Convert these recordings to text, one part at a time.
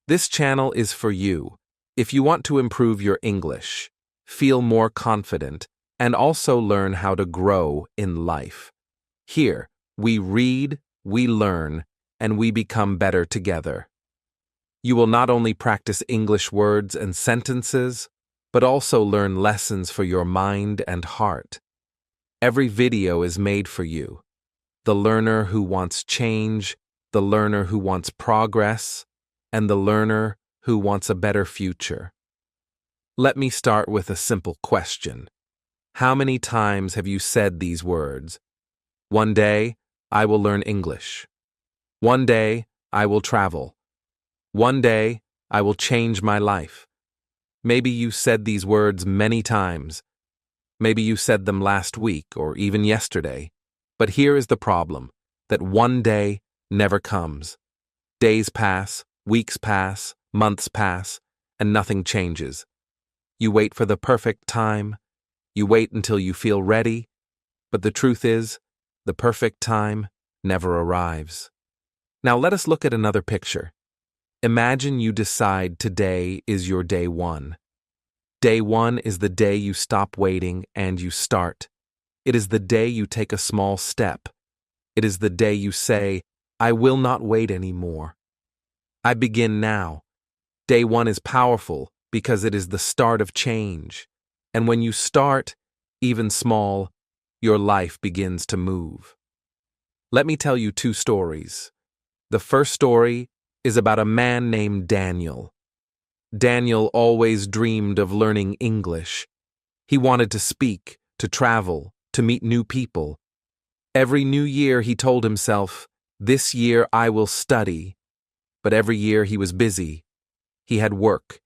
This channel is for you. If you want to improve your English, feel more confident, and also learn how to grow in life. Here, we read, we learn, and we become better together. You will not only practice English words and sentences, but also learn lessons for your mind and heart. Every video is made for you. The learner who wants change, the learner who wants progress, and the learner who wants a better future. Let me start with a simple question. How many times have you said these words? One day, I will learn English. One day, I will travel. One day, I will change my life. Maybe you said these words many times. Maybe you said them last week or even yesterday. But here is the problem, that one day never comes. Days pass, weeks pass, months pass, and nothing changes. You wait for the perfect time. You wait until you feel ready. But the truth is, the perfect time never arrives. Now let us look at another picture. Imagine you decide today is your day one. Day one is the day you stop waiting and you start. It is the day you take a small step. It is the day you say, I will not wait anymore. I begin now. Day one is powerful because it is the start of change. And when you start, even small, your life begins to move. Let me tell you two stories. The first story is about a man named Daniel. Daniel always dreamed of learning English. He wanted to speak, to travel, to meet new people. Every new year he told himself, this year I will study. But every year he was busy. He had work.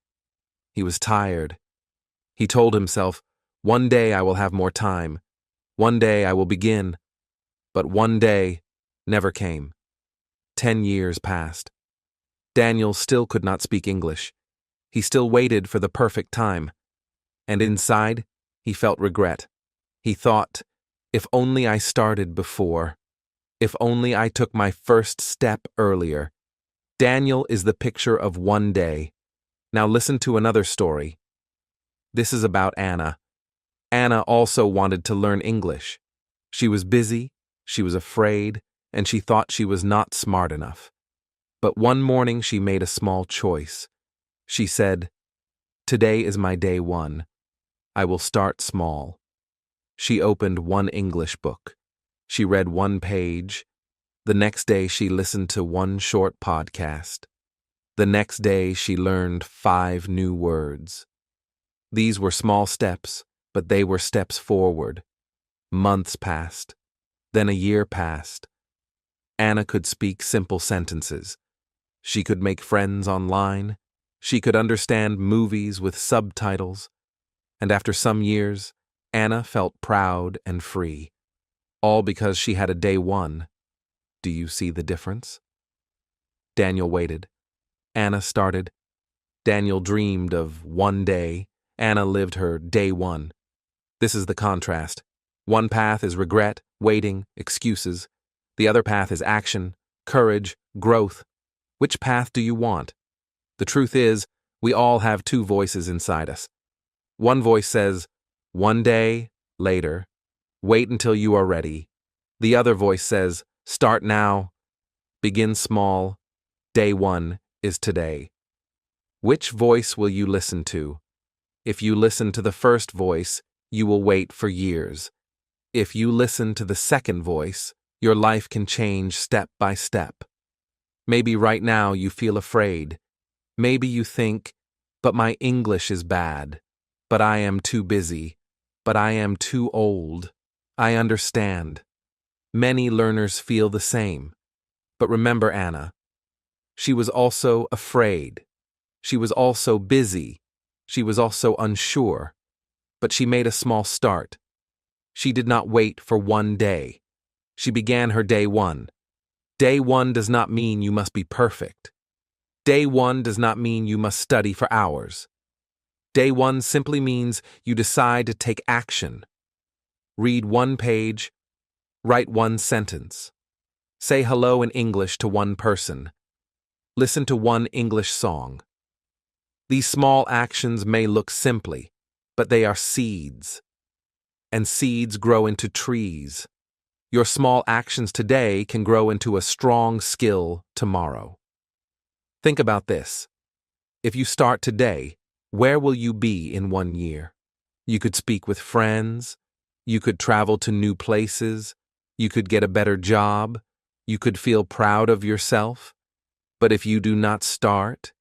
He was tired. He told himself, one day I will have more time. One day I will begin. But one day never came. 10 years passed. Daniel still could not speak English. He still waited for the perfect time. And inside, he felt regret. He thought, if only I started before. If only I took my first step earlier. Daniel is the picture of one day. Now listen to another story. This is about Anna. Anna also wanted to learn English. She was busy, she was afraid, and she thought she was not smart enough. But one morning she made a small choice. She said, today is my day one. I will start small. She opened one English book. She read one page. The next day she listened to one short podcast. The next day she learned 5 new words. These were small steps, but they were steps forward. Months passed. Then a year passed. Anna could speak simple sentences. She could make friends online. She could understand movies with subtitles. And after some years, Anna felt proud and free. All because she had a day one. Do you see the difference? Daniel waited. Anna started. Daniel dreamed of one day. Anna lived her day one. This is the contrast. One path is regret, waiting, excuses. The other path is action, courage, growth. Which path do you want? The truth is, we all have 2 voices inside us. One voice says, one day, later, wait until you are ready. The other voice says, start now, begin small, day one is today. Which voice will you listen to? If you listen to the first voice, you will wait for years. If you listen to the second voice, your life can change step by step. Maybe right now you feel afraid. Maybe you think, but my English is bad. But I am too busy. But I am too old. I understand. Many learners feel the same. But remember Anna. She was also afraid. She was also busy. She was also unsure. But she made a small start. She did not wait for one day. She began her day one. Day one does not mean you must be perfect. Day one does not mean you must study for hours. Day one simply means you decide to take action. Read one page, write one sentence. Say hello in English to one person. Listen to one English song. These small actions may look simply, but they are seeds. And seeds grow into trees. Your small actions today can grow into a strong skill tomorrow. Think about this. If you start today, where will you be in 1 year? You could speak with friends. You could travel to new places. You could get a better job. You could feel proud of yourself. But if you do not start,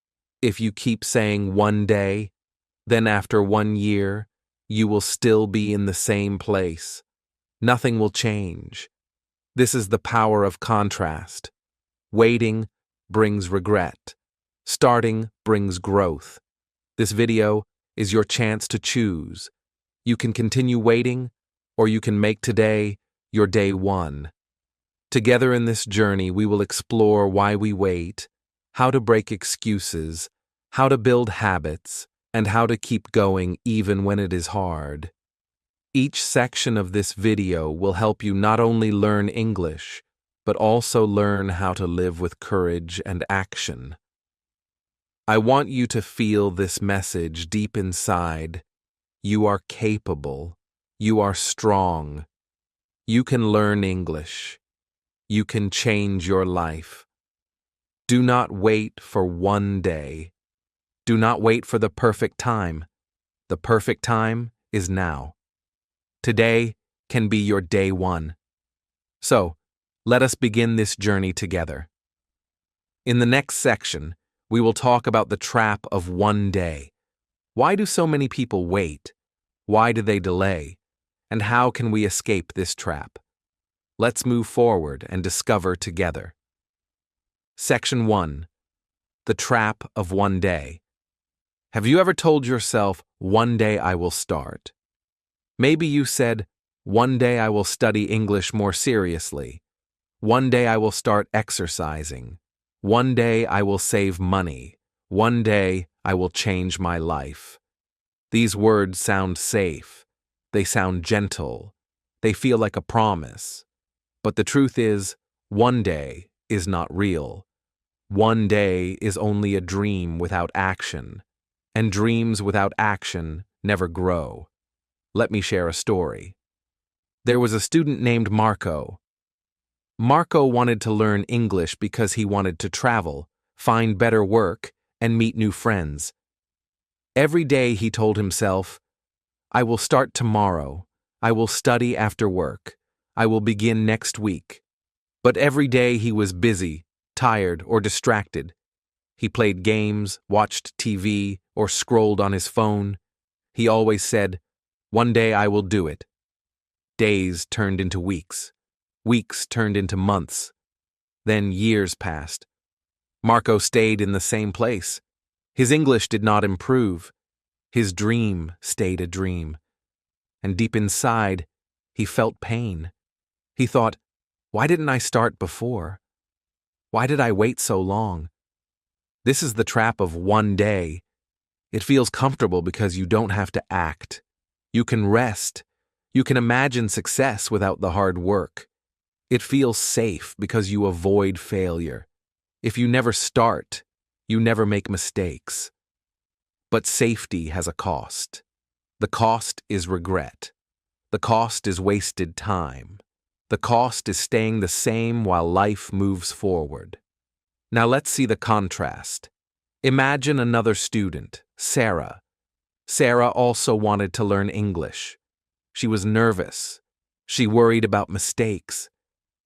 if you keep saying one day, then after 1 year, you will still be in the same place. Nothing will change. This is the power of contrast. Waiting brings regret. Starting brings growth. This video is your chance to choose. You can continue waiting, or you can make today your day one. Together in this journey, we will explore why we wait, how to break excuses, how to build habits, and how to keep going even when it is hard. Each section of this video will help you not only learn English, but also learn how to live with courage and action. I want you to feel this message deep inside. You are capable. You are strong. You can learn English. You can change your life. Do not wait for one day. Do not wait for the perfect time. The perfect time is now. Today can be your day one. So, let us begin this journey together. In the next section, we will talk about the trap of one day. Why do so many people wait? Why do they delay? And how can we escape this trap? Let's move forward and discover together. Section 1. The Trap of One Day. Have you ever told yourself, one day I will start? Maybe you said, one day I will study English more seriously. One day I will start exercising. One day I will save money. One day I will change my life. These words sound safe. They sound gentle. They feel like a promise. But the truth is, one day is not real. One day is only a dream without action, and dreams without action never grow. Let me share a story. There was a student named Marco. Marco wanted to learn English because he wanted to travel, find better work, and meet new friends. Every day he told himself, I will start tomorrow. I will study after work. I will begin next week. But every day he was busy, tired, or distracted. He played games, watched TV, or scrolled on his phone. He always said, one day I will do it. Days turned into weeks. Weeks turned into months. Then years passed. Marco stayed in the same place. His English did not improve. His dream stayed a dream. And deep inside, he felt pain. He thought, why didn't I start before? Why did I wait so long? This is the trap of one day. It feels comfortable because you don't have to act. You can rest. You can imagine success without the hard work. It feels safe because you avoid failure. If you never start, you never make mistakes. But safety has a cost. The cost is regret. The cost is wasted time. The cost is staying the same while life moves forward. Now let's see the contrast. Imagine another student, Sarah. Sarah also wanted to learn English. She was nervous. She worried about mistakes.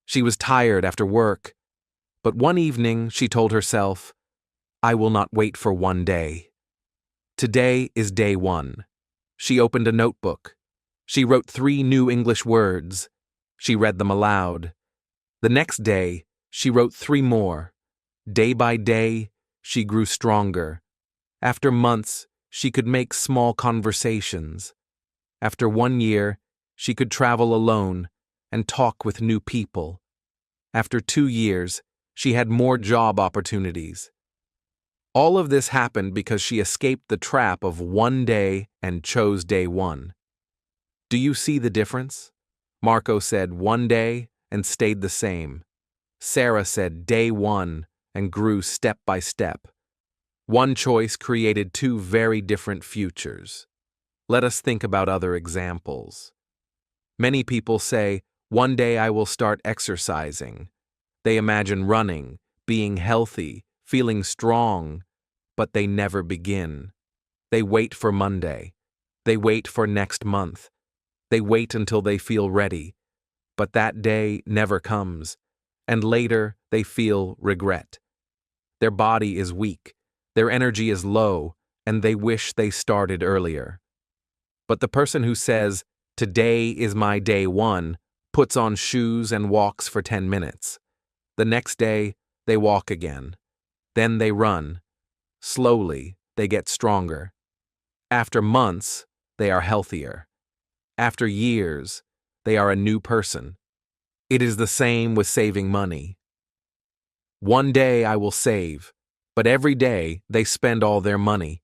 She was tired after work. But one evening she told herself, I will not wait for one day. Today is day one. She opened a notebook. She wrote 3 new English words. She read them aloud. The next day, she wrote 3 more. Day by day, she grew stronger. After months, she could make small conversations. After 1 year, she could travel alone and talk with new people. After 2 years, she had more job opportunities. All of this happened because she escaped the trap of one day and chose day one. Do you see the difference? Marco said one day and stayed the same. Sarah said day one and grew step by step. One choice created two very different futures. Let us think about other examples. Many people say, "One day I will start exercising." They imagine running, being healthy, feeling strong, but they never begin. They wait for Monday. They wait for next month. They wait until they feel ready, but that day never comes, and later they feel regret. Their body is weak, their energy is low, and they wish they started earlier. But the person who says, "Today is my day one," puts on shoes and walks for 10 minutes. The next day, they walk again. Then they run. Slowly, they get stronger. After months, they are healthier. After years, they are a new person. It is the same with saving money. One day I will save, but every day they spend all their money.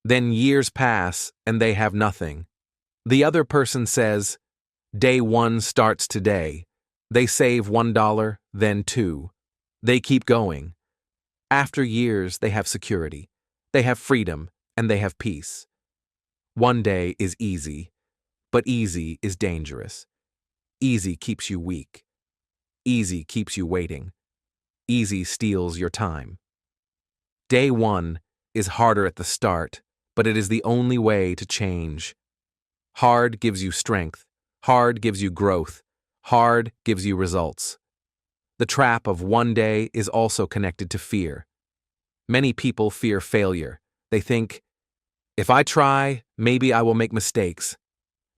Then years pass and they have nothing. The other person says, "Day one starts today." They save $1, then $2. They keep going. After years, they have security. They have freedom, and they have peace. One day is easy, but easy is dangerous. Easy keeps you weak. Easy keeps you waiting. Easy steals your time. Day one is harder at the start, but it is the only way to change. Hard gives you strength. Hard gives you growth. Hard gives you results. The trap of one day is also connected to fear. Many people fear failure. They think, "If I try, maybe I will make mistakes.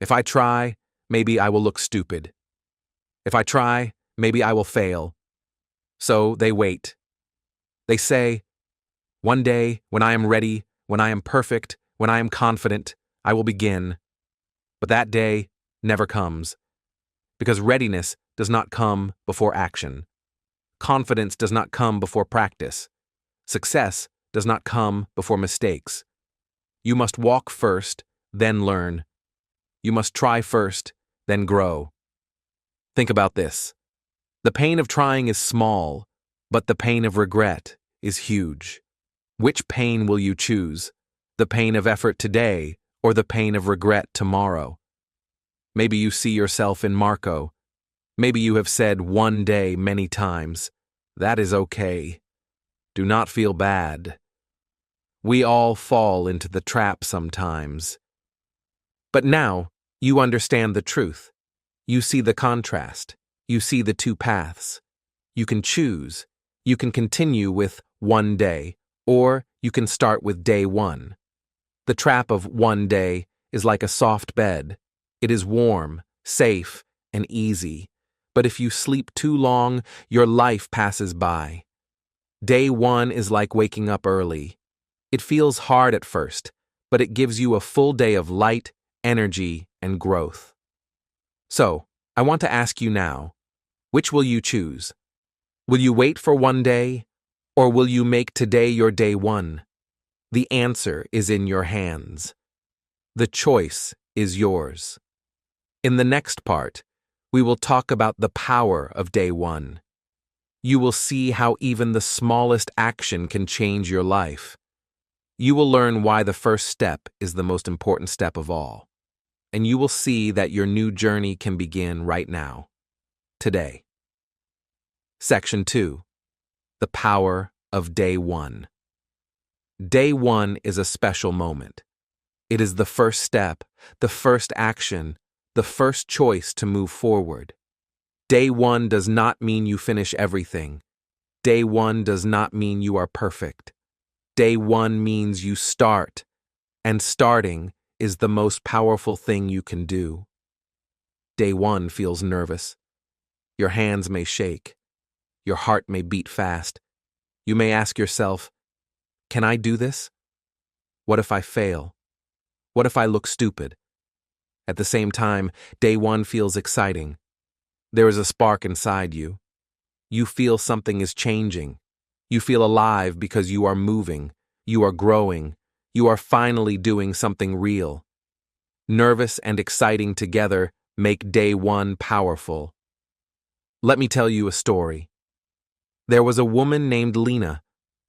If I try, maybe I will look stupid. If I try, maybe I will fail." So they wait. They say, "One day, when I am ready, when I am perfect, when I am confident, I will begin." But that day never comes. Because readiness does not come before action. Confidence does not come before practice. Success does not come before mistakes. You must walk first, then learn. You must try first, then grow. Think about this. The pain of trying is small, but the pain of regret is huge. Which pain will you choose? The pain of effort today or the pain of regret tomorrow? Maybe you see yourself in Marco. Maybe you have said "one day" many times. That is okay. Do not feel bad. We all fall into the trap sometimes. But now, you understand the truth. You see the contrast. You see the two paths. You can choose. You can continue with one day, or you can start with day one. The trap of one day is like a soft bed. It is warm, safe, and easy. But if you sleep too long, your life passes by. Day one is like waking up early. It feels hard at first, but it gives you a full day of light, energy, and growth. So, I want to ask you now, which will you choose? Will you wait for one day, or will you make today your day one? The answer is in your hands. The choice is yours. In the next part, we will talk about the power of day one. You will see how even the smallest action can change your life. You will learn why the first step is the most important step of all. And you will see that your new journey can begin right now, today. Section 2. The power of day one. Day one is a special moment. It is the first step, the first action, the first choice to move forward. Day one does not mean you finish everything. Day one does not mean you are perfect. Day one means you start, and starting is the most powerful thing you can do. Day one feels nervous. Your hands may shake. Your heart may beat fast. You may ask yourself, "Can I do this? What if I fail? What if I look stupid?" At the same time, day one feels exciting. There is a spark inside you. You feel something is changing. You feel alive because you are moving, you are growing, you are finally doing something real. Nervous and exciting together make day one powerful. Let me tell you a story. There was a woman named Lena.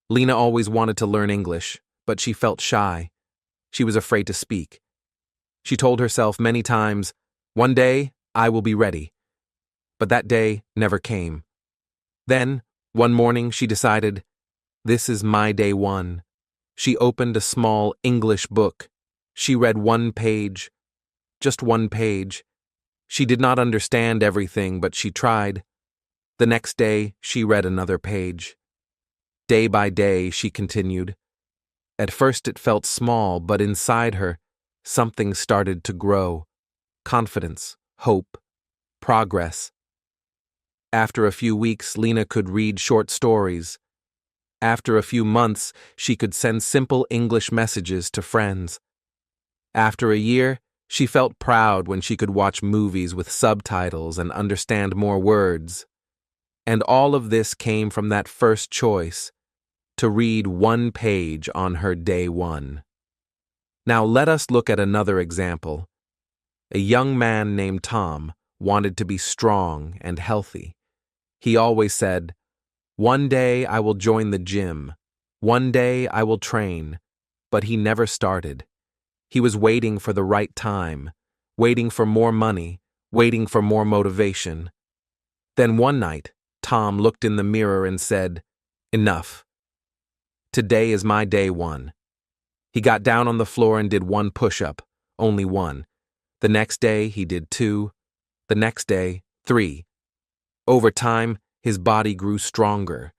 Lena always wanted to learn English, but she felt shy. She was afraid to speak. She told herself many times, "One day, I will be ready." But that day never came. Then, one morning, she decided, "This is my day one." She opened a small English book. She read one page, just one page. She did not understand everything, but she tried. The next day, she read another page. Day by day, she continued. At first it felt small, but inside her, something started to grow. Confidence, hope, progress. After a few weeks, Lena could read short stories. After a few months, she could send simple English messages to friends. After a year, she felt proud when she could watch movies with subtitles and understand more words. And all of this came from that first choice, to read one page on her day one. Now let us look at another example. A young man named Tom wanted to be strong and healthy. He always said, "One day I will join the gym. One day I will train." But he never started. He was waiting for the right time, waiting for more money, waiting for more motivation. Then one night, Tom looked in the mirror and said, "Enough. Today is my day one." He got down on the floor and did one push-up, only one. The next day, he did two. The next day, three. Over time, his body grew stronger.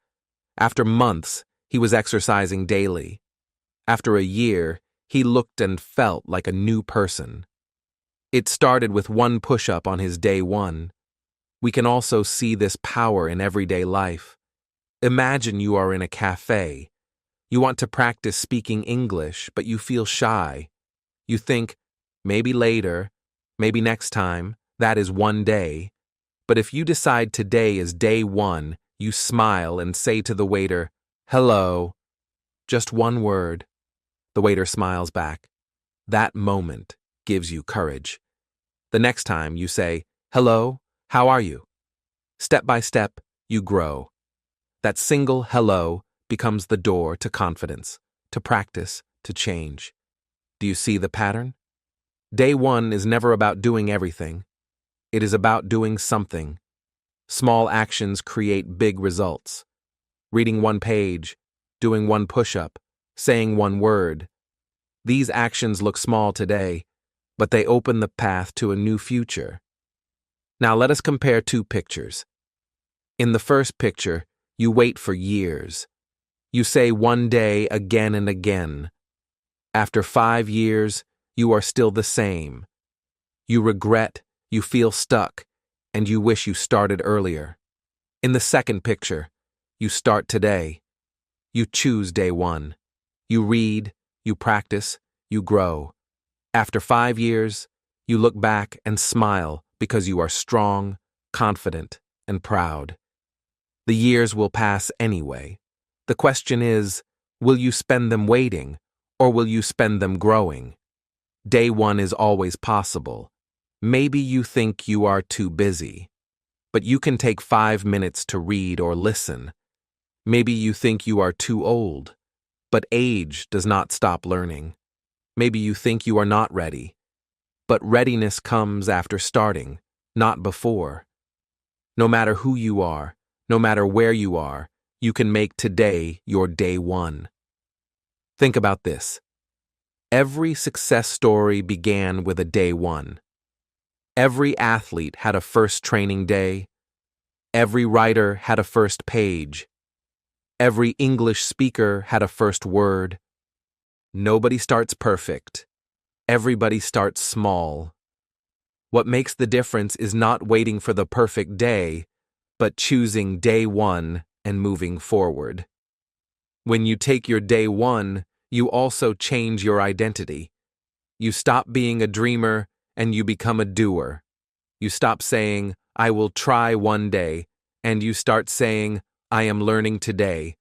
After months, he was exercising daily. After a year, he looked and felt like a new person. It started with one push-up on his day one. We can also see this power in everyday life. Imagine you are in a cafe. You want to practice speaking English, but you feel shy. You think, maybe later, maybe next time, that is one day. But if you decide today is day one, you smile and say to the waiter, "Hello." Just one word. The waiter smiles back. That moment gives you courage. The next time you say, "Hello, how are you?" Step by step, you grow. That single hello becomes the door to confidence, to practice, to change. Do you see the pattern? Day one is never about doing everything. It is about doing something. Small actions create big results. Reading one page, doing one push-up, saying one word. These actions look small today, but they open the path to a new future. Now let us compare two pictures. In the first picture, you wait for years. You say one day again and again. After 5 years, you are still the same. You regret, you feel stuck, and you wish you started earlier. In the second picture, you start today. You choose day one. You read, you practice, you grow. After 5 years, you look back and smile because you are strong, confident, and proud. The years will pass anyway. The question is, will you spend them waiting, or will you spend them growing? Day one is always possible. Maybe you think you are too busy, but you can take 5 minutes to read or listen. Maybe you think you are too old, but age does not stop learning. Maybe you think you are not ready, but readiness comes after starting, not before. No matter who you are, no matter where you are, you can make today your day one. Think about this. Every success story began with a day one. Every athlete had a first training day. Every writer had a first page. Every English speaker had a first word. Nobody starts perfect. Everybody starts small. What makes the difference is not waiting for the perfect day, but choosing day one and moving forward. When you take your day one, you also change your identity. You stop being a dreamer and you become a doer. You stop saying, "I will try one day," and you start saying, "I am learning today."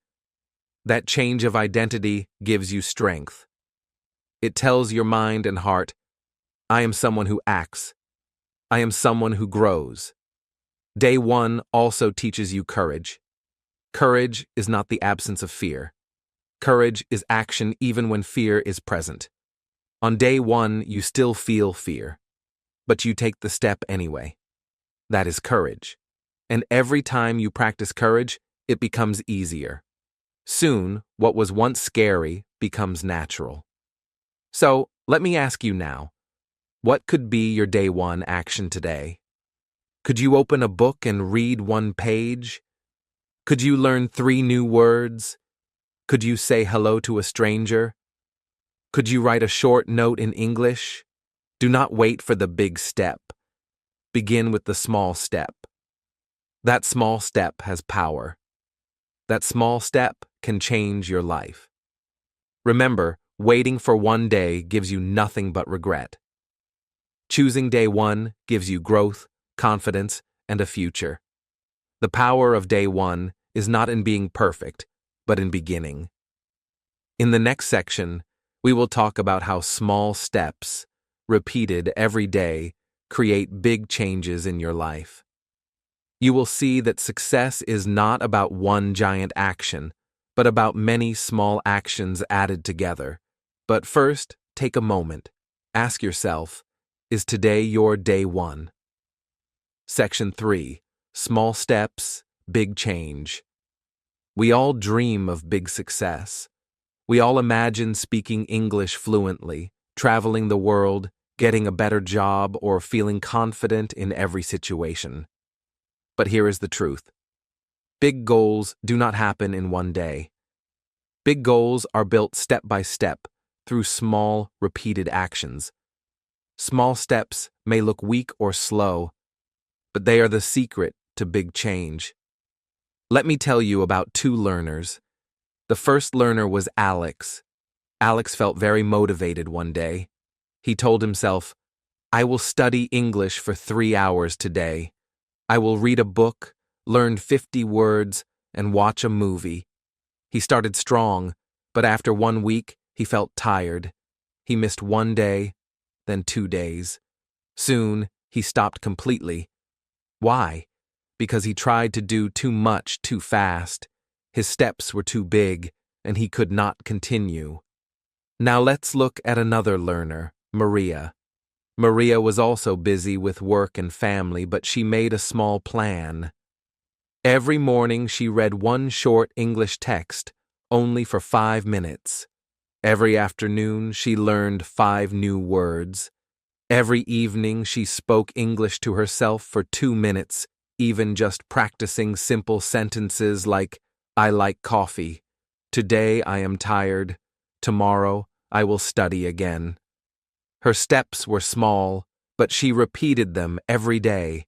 That change of identity gives you strength. It tells your mind and heart, "I am someone who acts. I am someone who grows." Day one also teaches you courage. Courage is not the absence of fear. Courage is action even when fear is present. On day one, you still feel fear, but you take the step anyway. That is courage. And every time you practice courage, it becomes easier. Soon, what was once scary becomes natural. So, let me ask you now, what could be your day one action today? Could you open a book and read one page? Could you learn 3 new words? Could you say hello to a stranger? Could you write a short note in English? Do not wait for the big step. Begin with the small step. That small step has power. That small step can change your life. Remember, waiting for one day gives you nothing but regret. Choosing day one gives you growth, confidence, and a future. The power of day one is not in being perfect, but in beginning. In the next section, we will talk about how small steps, repeated every day, create big changes in your life. You will see that success is not about one giant action, but about many small actions added together. But first, take a moment. Ask yourself, is today your day one? Section 3. Small steps, big change. We all dream of big success. We all imagine speaking English fluently, traveling the world, getting a better job, or feeling confident in every situation. But here is the truth. Big goals do not happen in one day. Big goals are built step by step through small, repeated actions. Small steps may look weak or slow, but they are the secret to big change. Let me tell you about 2 learners. The first learner was Alex. Alex felt very motivated one day. He told himself, I will study English for 3 hours today. I will read a book, learn 50 words, and watch a movie. He started strong, but after 1 week, he felt tired. He missed 1 day, then 2 days. Soon, he stopped completely. Why? Because he tried to do too much too fast. His steps were too big, and he could not continue. Now let's look at another learner, Maria. Maria was also busy with work and family, but she made a small plan. Every morning she read 1 short English text, only for 5 minutes. Every afternoon she learned 5 new words. Every evening she spoke English to herself for 2 minutes, even just practicing simple sentences like, I like coffee. Today I am tired. Tomorrow I will study again. Her steps were small, but she repeated them every day.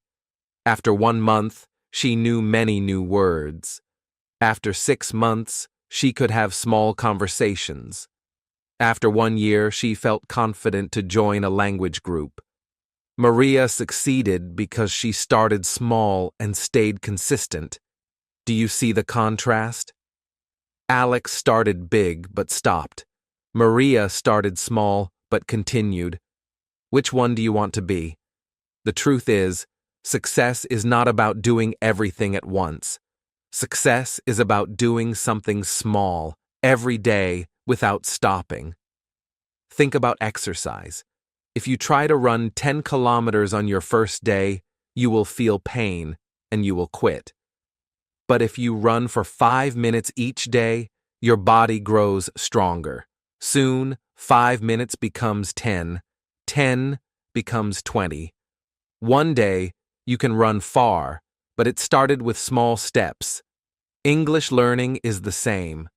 After 1 month, she knew many new words. After 6 months, she could have small conversations. After 1 year, she felt confident to join a language group. Maria succeeded because she started small and stayed consistent. Do you see the contrast? Alex started big but stopped. Maria started small but continued. Which one do you want to be? The truth is, success is not about doing everything at once. Success is about doing something small every day without stopping. Think about exercise. If you try to run 10 kilometers on your first day, you will feel pain and you will quit. But if you run for 5 minutes each day, your body grows stronger. Soon, 5 minutes becomes 10, 10 becomes 20. One day, you can run far, but it started with small steps. English learning is the same.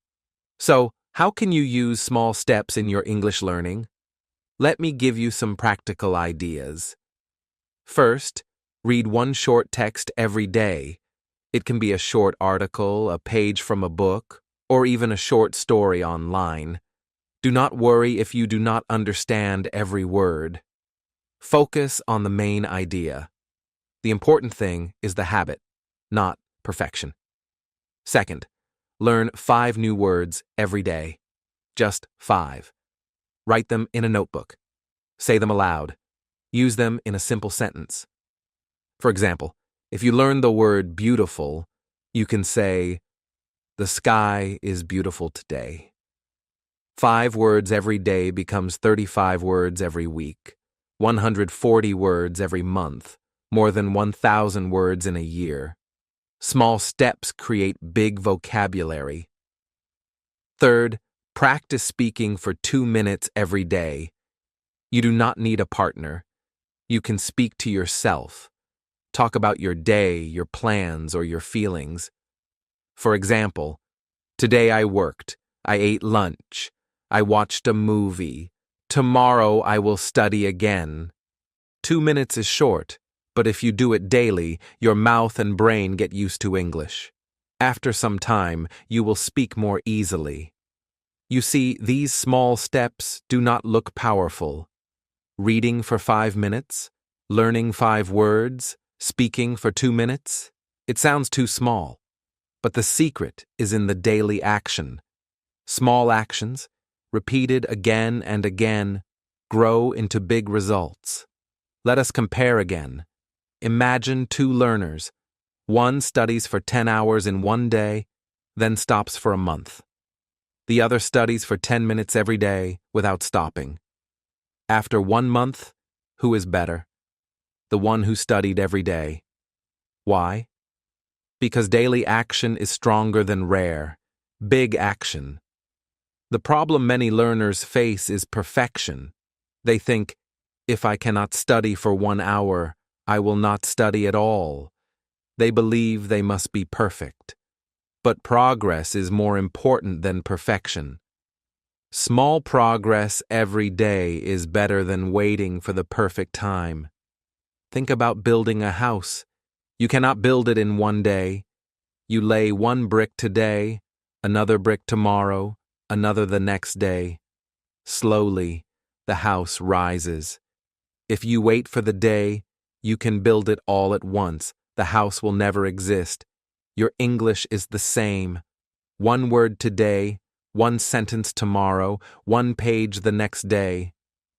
So, how can you use small steps in your English learning? Let me give you some practical ideas. First, read 1 short text every day. It can be a short article, a page from a book, or even a short story online. Do not worry if you do not understand every word. Focus on the main idea. The important thing is the habit, not perfection. Second, learn 5 new words every day. Just 5. Write them in a notebook. Say them aloud. Use them in a simple sentence. For example, if you learn the word beautiful, you can say, The sky is beautiful today. 5 words every day becomes 35 words every week, 140 words every month, more than 1,000 words in a year. Small steps create big vocabulary. Third, practice speaking for 2 minutes every day. You do not need a partner. You can speak to yourself. Talk about your day, your plans, or your feelings. For example, today I worked. I ate lunch. I watched a movie. Tomorrow I will study again. 2 minutes is short, but if you do it daily, your mouth and brain get used to English. After some time, you will speak more easily. You see, these small steps do not look powerful. Reading for 5 minutes, learning 5 words, speaking for 2 minutes. It sounds too small, but the secret is in the daily action. Small actions, repeated again and again, grow into big results. Let us compare again. Imagine 2 learners. One studies for 10 hours in one day, then stops for a month. The other studies for 10 minutes every day without stopping. After 1 month, who is better? The one who studied every day. Why? Because daily action is stronger than rare, big action. The problem many learners face is perfection. They think, if I cannot study for 1 hour, I will not study at all. They believe they must be perfect. But progress is more important than perfection. Small progress every day is better than waiting for the perfect time. Think about building a house. You cannot build it in one day. You lay 1 brick today, another brick tomorrow, another the next day. Slowly, the house rises. If you wait for the day, you can build it all at once. The house will never exist. Your English is the same. 1 word today, 1 sentence tomorrow, 1 page the next day.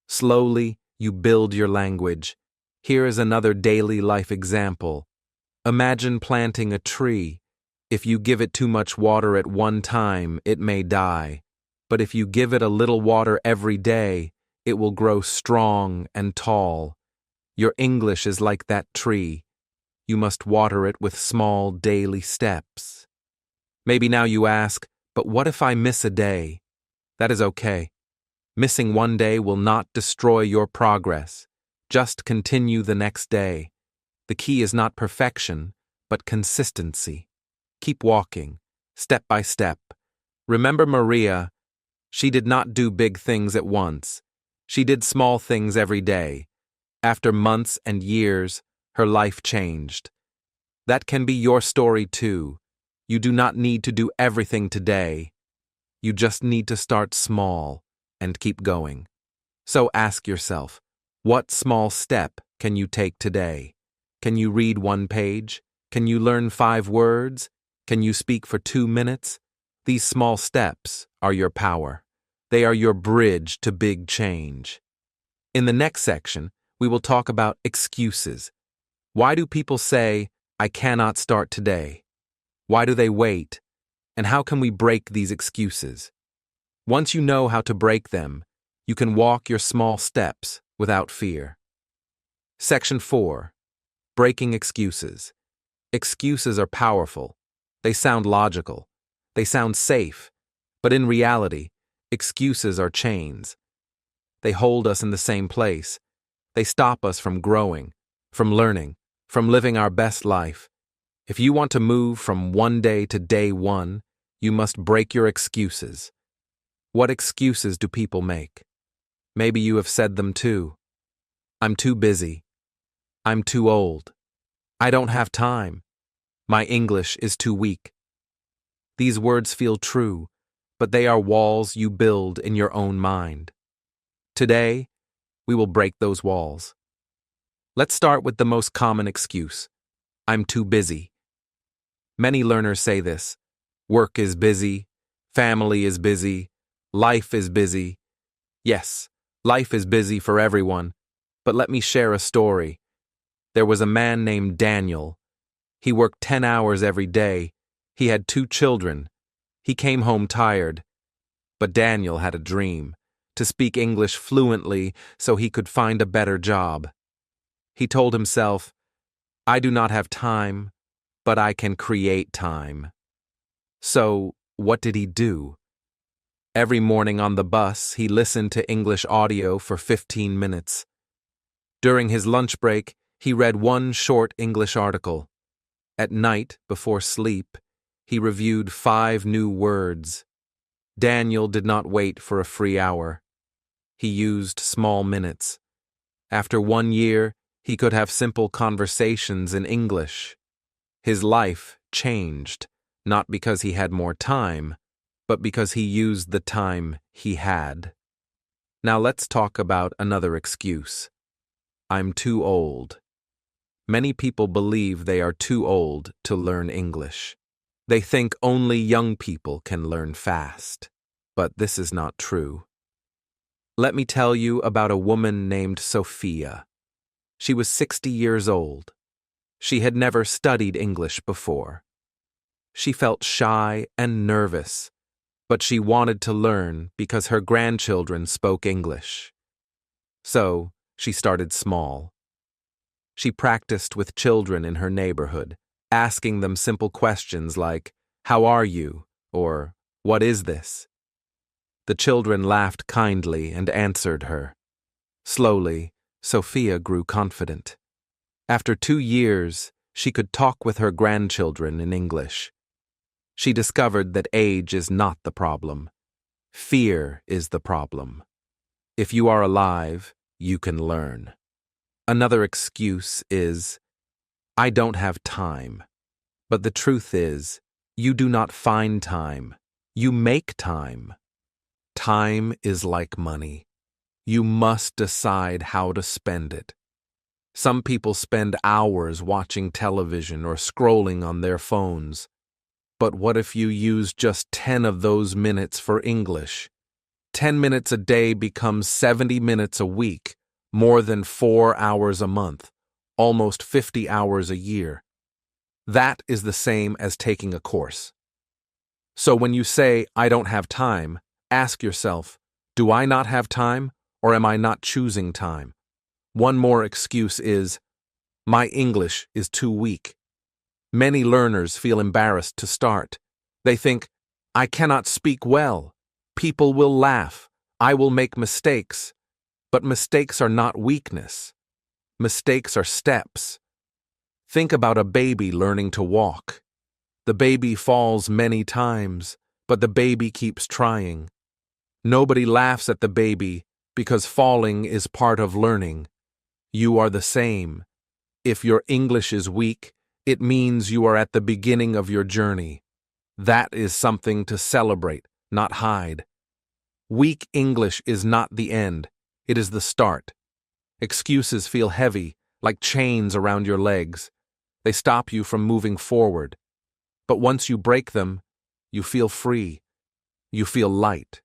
Slowly, you build your language. Here is another daily life example. Imagine planting a tree. If you give it too much water at one time, it may die. But if you give it a little water every day, it will grow strong and tall. Your English is like that tree. You must water it with small daily steps. Maybe now you ask, but what if I miss a day? That is okay. Missing 1 day will not destroy your progress. Just continue the next day. The key is not perfection, but consistency. Keep walking, step by step. Remember Maria. She did not do big things at once. She did small things every day. After months and years, her life changed. That can be your story too. You do not need to do everything today. You just need to start small and keep going. So ask yourself, what small step can you take today? Can you read 1 page? Can you learn 5 words? Can you speak for 2 minutes? These small steps are your power. They are your bridge to big change. In the next section, we will talk about excuses. Why do people say, I cannot start today? Why do they wait? And how can we break these excuses? Once you know how to break them, you can walk your small steps without fear. Section 4. Breaking excuses. Excuses are powerful. They sound logical. They sound safe. But in reality, excuses are chains. They hold us in the same place. They stop us from growing, from learning, from living our best life. If you want to move from one day to day 1, you must break your excuses. What excuses do people make? Maybe you have said them too. I'm too busy. I'm too old. I don't have time. My English is too weak. These words feel true, but they are walls you build in your own mind. Today, we will break those walls. Let's start with the most common excuse. I'm too busy. Many learners say this. Work is busy. Family is busy. Life is busy. Yes, life is busy for everyone, but let me share a story. There was a man named Daniel. He worked 10 hours every day. He had 2 children. He came home tired, but Daniel had a dream: to speak English fluently so he could find a better job. He told himself, "I do not have time, but I can create time." So, what did he do? Every morning on the bus, he listened to English audio for 15 minutes. During his lunch break, he read one short English article. At night, before sleep, he reviewed 5 new words. Daniel did not wait for a free hour. He used small minutes. After 1 year, he could have simple conversations in English. His life changed, not because he had more time, but because he used the time he had. Now let's talk about another excuse. I'm too old. Many people believe they are too old to learn English. They think only young people can learn fast. But this is not true. Let me tell you about a woman named Sophia. She was 60 years old. She had never studied English before. She felt shy and nervous, but she wanted to learn because her grandchildren spoke English. So, she started small. She practiced with children in her neighborhood, asking them simple questions like, "How are you?" or "What is this?" The children laughed kindly and answered her. Slowly, Sophia grew confident. After 2 years, she could talk with her grandchildren in English. She discovered that age is not the problem. Fear is the problem. If you are alive, you can learn. Another excuse is, "I don't have time." But the truth is, you do not find time. You make time. Time is like money. You must decide how to spend it. Some people spend hours watching television or scrolling on their phones. But what if you use just 10 of those minutes for English? 10 minutes a day becomes 70 minutes a week, more than 4 hours a month, almost 50 hours a year. That is the same as taking a course. So when you say, "I don't have time," ask yourself, do I not have time, or am I not choosing time? One more excuse is, "My English is too weak." Many learners feel embarrassed to start. They think, "I cannot speak well. People will laugh. I will make mistakes." But mistakes are not weakness. Mistakes are steps. Think about a baby learning to walk. The baby falls many times, but the baby keeps trying. Nobody laughs at the baby because falling is part of learning. You are the same. If your English is weak, it means you are at the beginning of your journey. That is something to celebrate, not hide. Weak English is not the end, it is the start. Excuses feel heavy, like chains around your legs. They stop you from moving forward. But once you break them, you feel free. You feel light.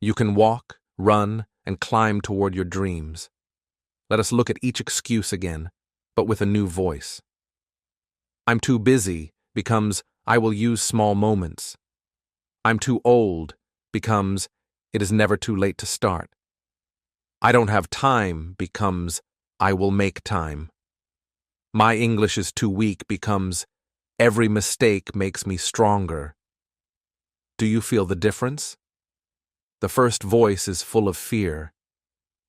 You can walk, run, and climb toward your dreams. Let us look at each excuse again, but with a new voice. I'm too busy becomes, "I will use small moments." I'm too old becomes, "It is never too late to start." I don't have time becomes, "I will make time." My English is too weak becomes, "Every mistake makes me stronger." Do you feel the difference? The first voice is full of fear.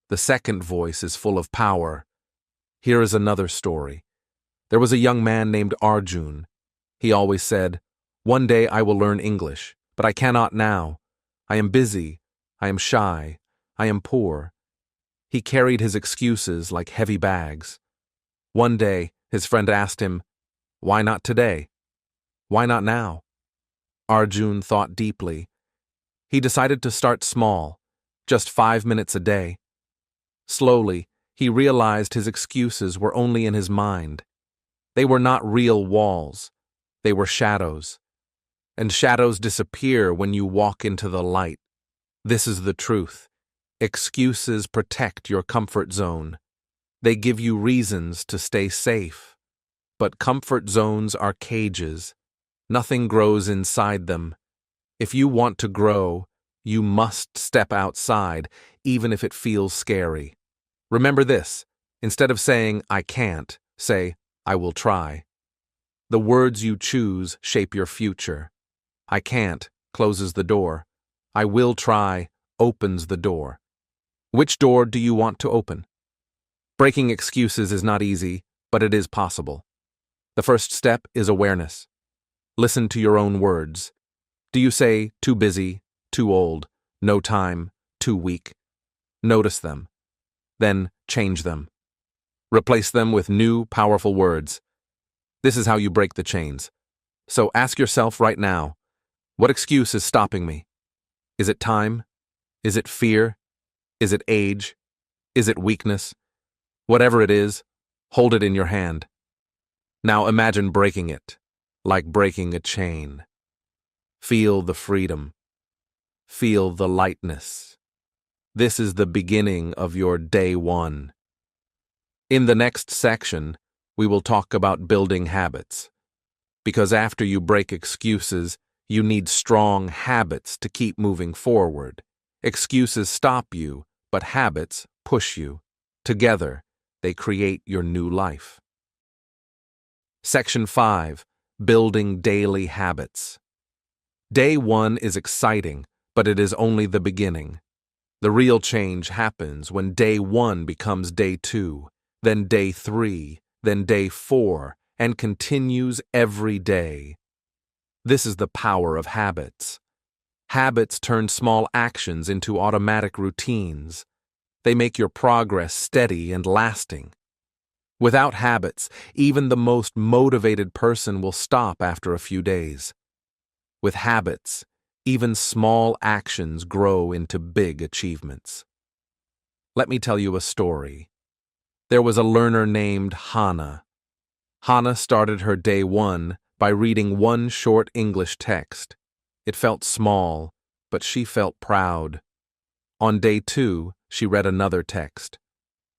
The second voice is full of power. Here is another story. There was a young man named Arjun. He always said, "One day I will learn English, but I cannot now. I am busy. I am shy. I am poor." He carried his excuses like heavy bags. One day, his friend asked him, "Why not today? Why not now?" Arjun thought deeply. He decided to start small, just 5 minutes a day. Slowly, he realized his excuses were only in his mind. They were not real walls. They were shadows. And shadows disappear when you walk into the light. This is the truth. Excuses protect your comfort zone. They give you reasons to stay safe. But comfort zones are cages. Nothing grows inside them. If you want to grow, you must step outside, even if it feels scary. Remember this: instead of saying, "I can't," say, "I will try." The words you choose shape your future. "I can't" closes the door. "I will try" opens the door. Which door do you want to open? Breaking excuses is not easy, but it is possible. The first step is awareness. Listen to your own words. Do you say too busy, too old, no time, too weak? Notice them. Then change them. Replace them with new, powerful words. This is how you break the chains. So ask yourself right now, what excuse is stopping me? Is it time? Is it fear? Is it age? Is it weakness? Whatever it is, hold it in your hand. Now imagine breaking it, like breaking a chain. Feel the freedom. Feel the lightness. This is the beginning of your day one. In the next section, we will talk about building habits. Because after you break excuses, you need strong habits to keep moving forward. Excuses stop you, but habits push you. Together, they create your new life. Section 5. Building daily habits. Day 1 is exciting, but it is only the beginning. The real change happens when day 1 becomes day 2, then day 3, then day 4, and continues every day. This is the power of habits. Habits turn small actions into automatic routines. They make your progress steady and lasting. Without habits, even the most motivated person will stop after a few days. With habits, even small actions grow into big achievements. Let me tell you a story. There was a learner named Hannah. Hannah started her day 1 by reading one short English text. It felt small, but she felt proud. On day 2, she read another text.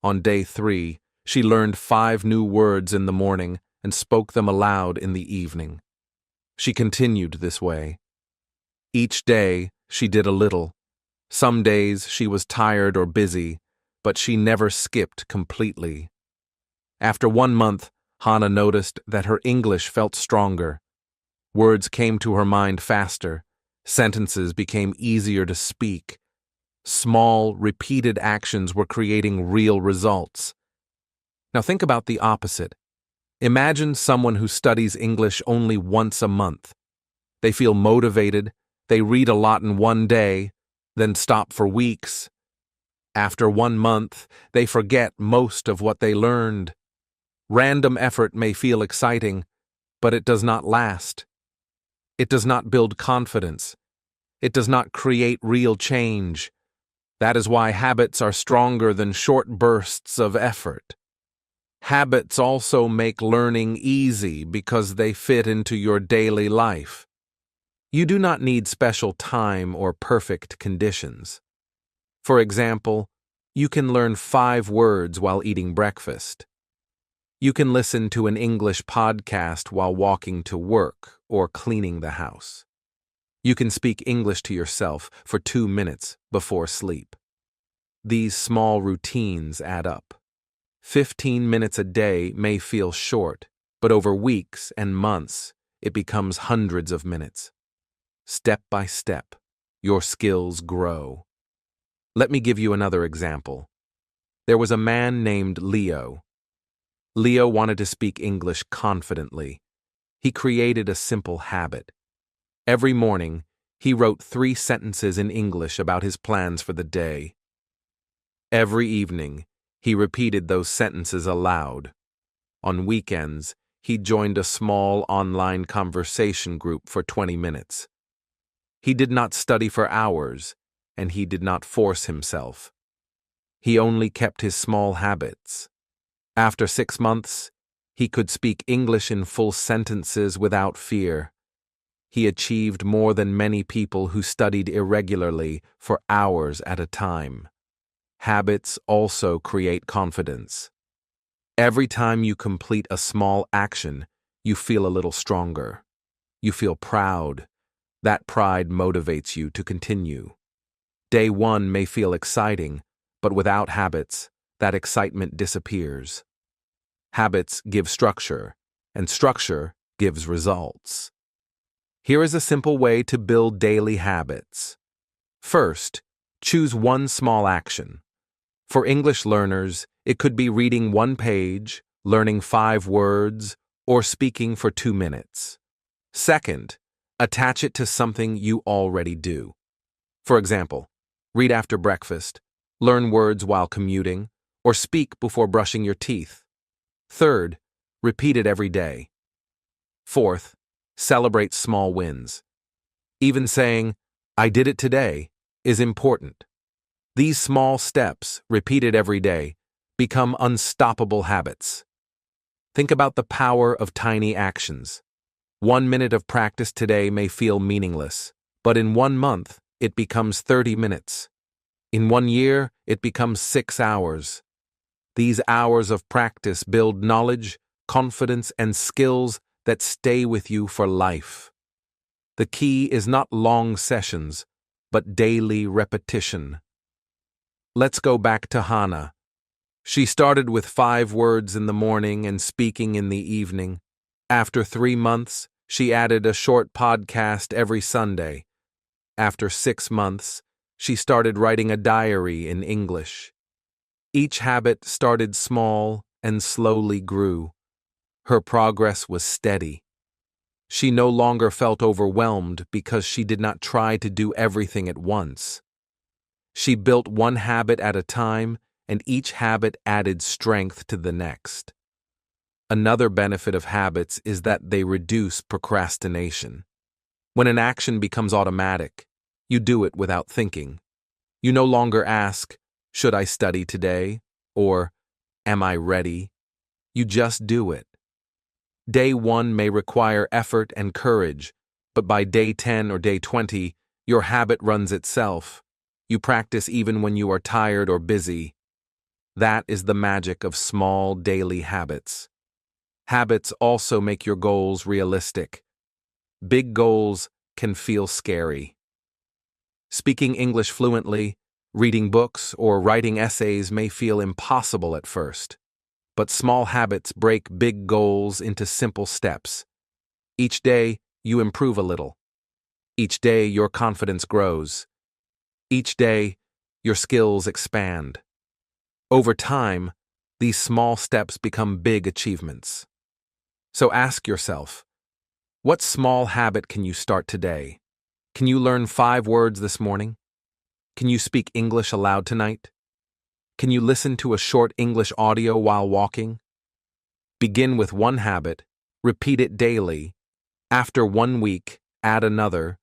On day 3, she learned 5 new words in the morning and spoke them aloud in the evening. She continued this way. Each day, she did a little. Some days she was tired or busy, but she never skipped completely. After 1 month, Hannah noticed that her English felt stronger. Words came to her mind faster. Sentences became easier to speak. Small, repeated actions were creating real results. Now think about the opposite. Imagine someone who studies English only once a month. They feel motivated, they read a lot in one day, then stop for weeks. After 1 month, they forget most of what they learned. Random effort may feel exciting, but it does not last. It does not build confidence. It does not create real change. That is why habits are stronger than short bursts of effort. Habits also make learning easy because they fit into your daily life. You do not need special time or perfect conditions. For example, you can learn 5 words while eating breakfast. You can listen to an English podcast while walking to work or cleaning the house. You can speak English to yourself for 2 minutes before sleep. These small routines add up. 15 minutes a day may feel short, but over weeks and months, it becomes hundreds of minutes. Step by step, your skills grow. Let me give you another example. There was a man named Leo. Leo wanted to speak English confidently. He created a simple habit. Every morning, he wrote 3 sentences in English about his plans for the day. Every evening, he repeated those sentences aloud. On weekends, he joined a small online conversation group for 20 minutes. He did not study for hours, and he did not force himself. He only kept his small habits. After 6 months, he could speak English in full sentences without fear. He achieved more than many people who studied irregularly for hours at a time. Habits also create confidence. Every time you complete a small action, you feel a little stronger. You feel proud. That pride motivates you to continue. Day 1 may feel exciting, but without habits, that excitement disappears. Habits give structure, and structure gives results. Here is a simple way to build daily habits. First, choose one small action. For English learners, it could be reading one page, learning 5 words, or speaking for 2 minutes. Second, attach it to something you already do. For example, read after breakfast, learn words while commuting, or speak before brushing your teeth. Third, repeat it every day. Fourth, celebrate small wins. Even saying, "I did it today," is important. These small steps, repeated every day, become unstoppable habits. Think about the power of tiny actions. 1 minute of practice today may feel meaningless, but in 1 month, it becomes 30 minutes. In 1 year, it becomes 6 hours. These hours of practice build knowledge, confidence, and skills that stay with you for life. The key is not long sessions, but daily repetition. Let's go back to Hannah. She started with 5 words in the morning and speaking in the evening. After 3 months, she added a short podcast every Sunday. After 6 months, she started writing a diary in English. Each habit started small and slowly grew. Her progress was steady. She no longer felt overwhelmed because she did not try to do everything at once. She built one habit at a time, and each habit added strength to the next. Another benefit of habits is that they reduce procrastination. When an action becomes automatic, you do it without thinking. You no longer ask, "Should I study today?" or "Am I ready?" You just do it. Day 1 may require effort and courage, but by day 10 or day 20, your habit runs itself. You practice even when you are tired or busy. That is the magic of small daily habits. Habits also make your goals realistic. Big goals can feel scary. Speaking English fluently, reading books, or writing essays may feel impossible at first. But small habits break big goals into simple steps. Each day, you improve a little. Each day, your confidence grows. Each day, your skills expand. Over time, these small steps become big achievements. So ask yourself, what small habit can you start today? Can you learn 5 words this morning? Can you speak English aloud tonight? Can you listen to a short English audio while walking? Begin with one habit, repeat it daily. After 1 week, add another.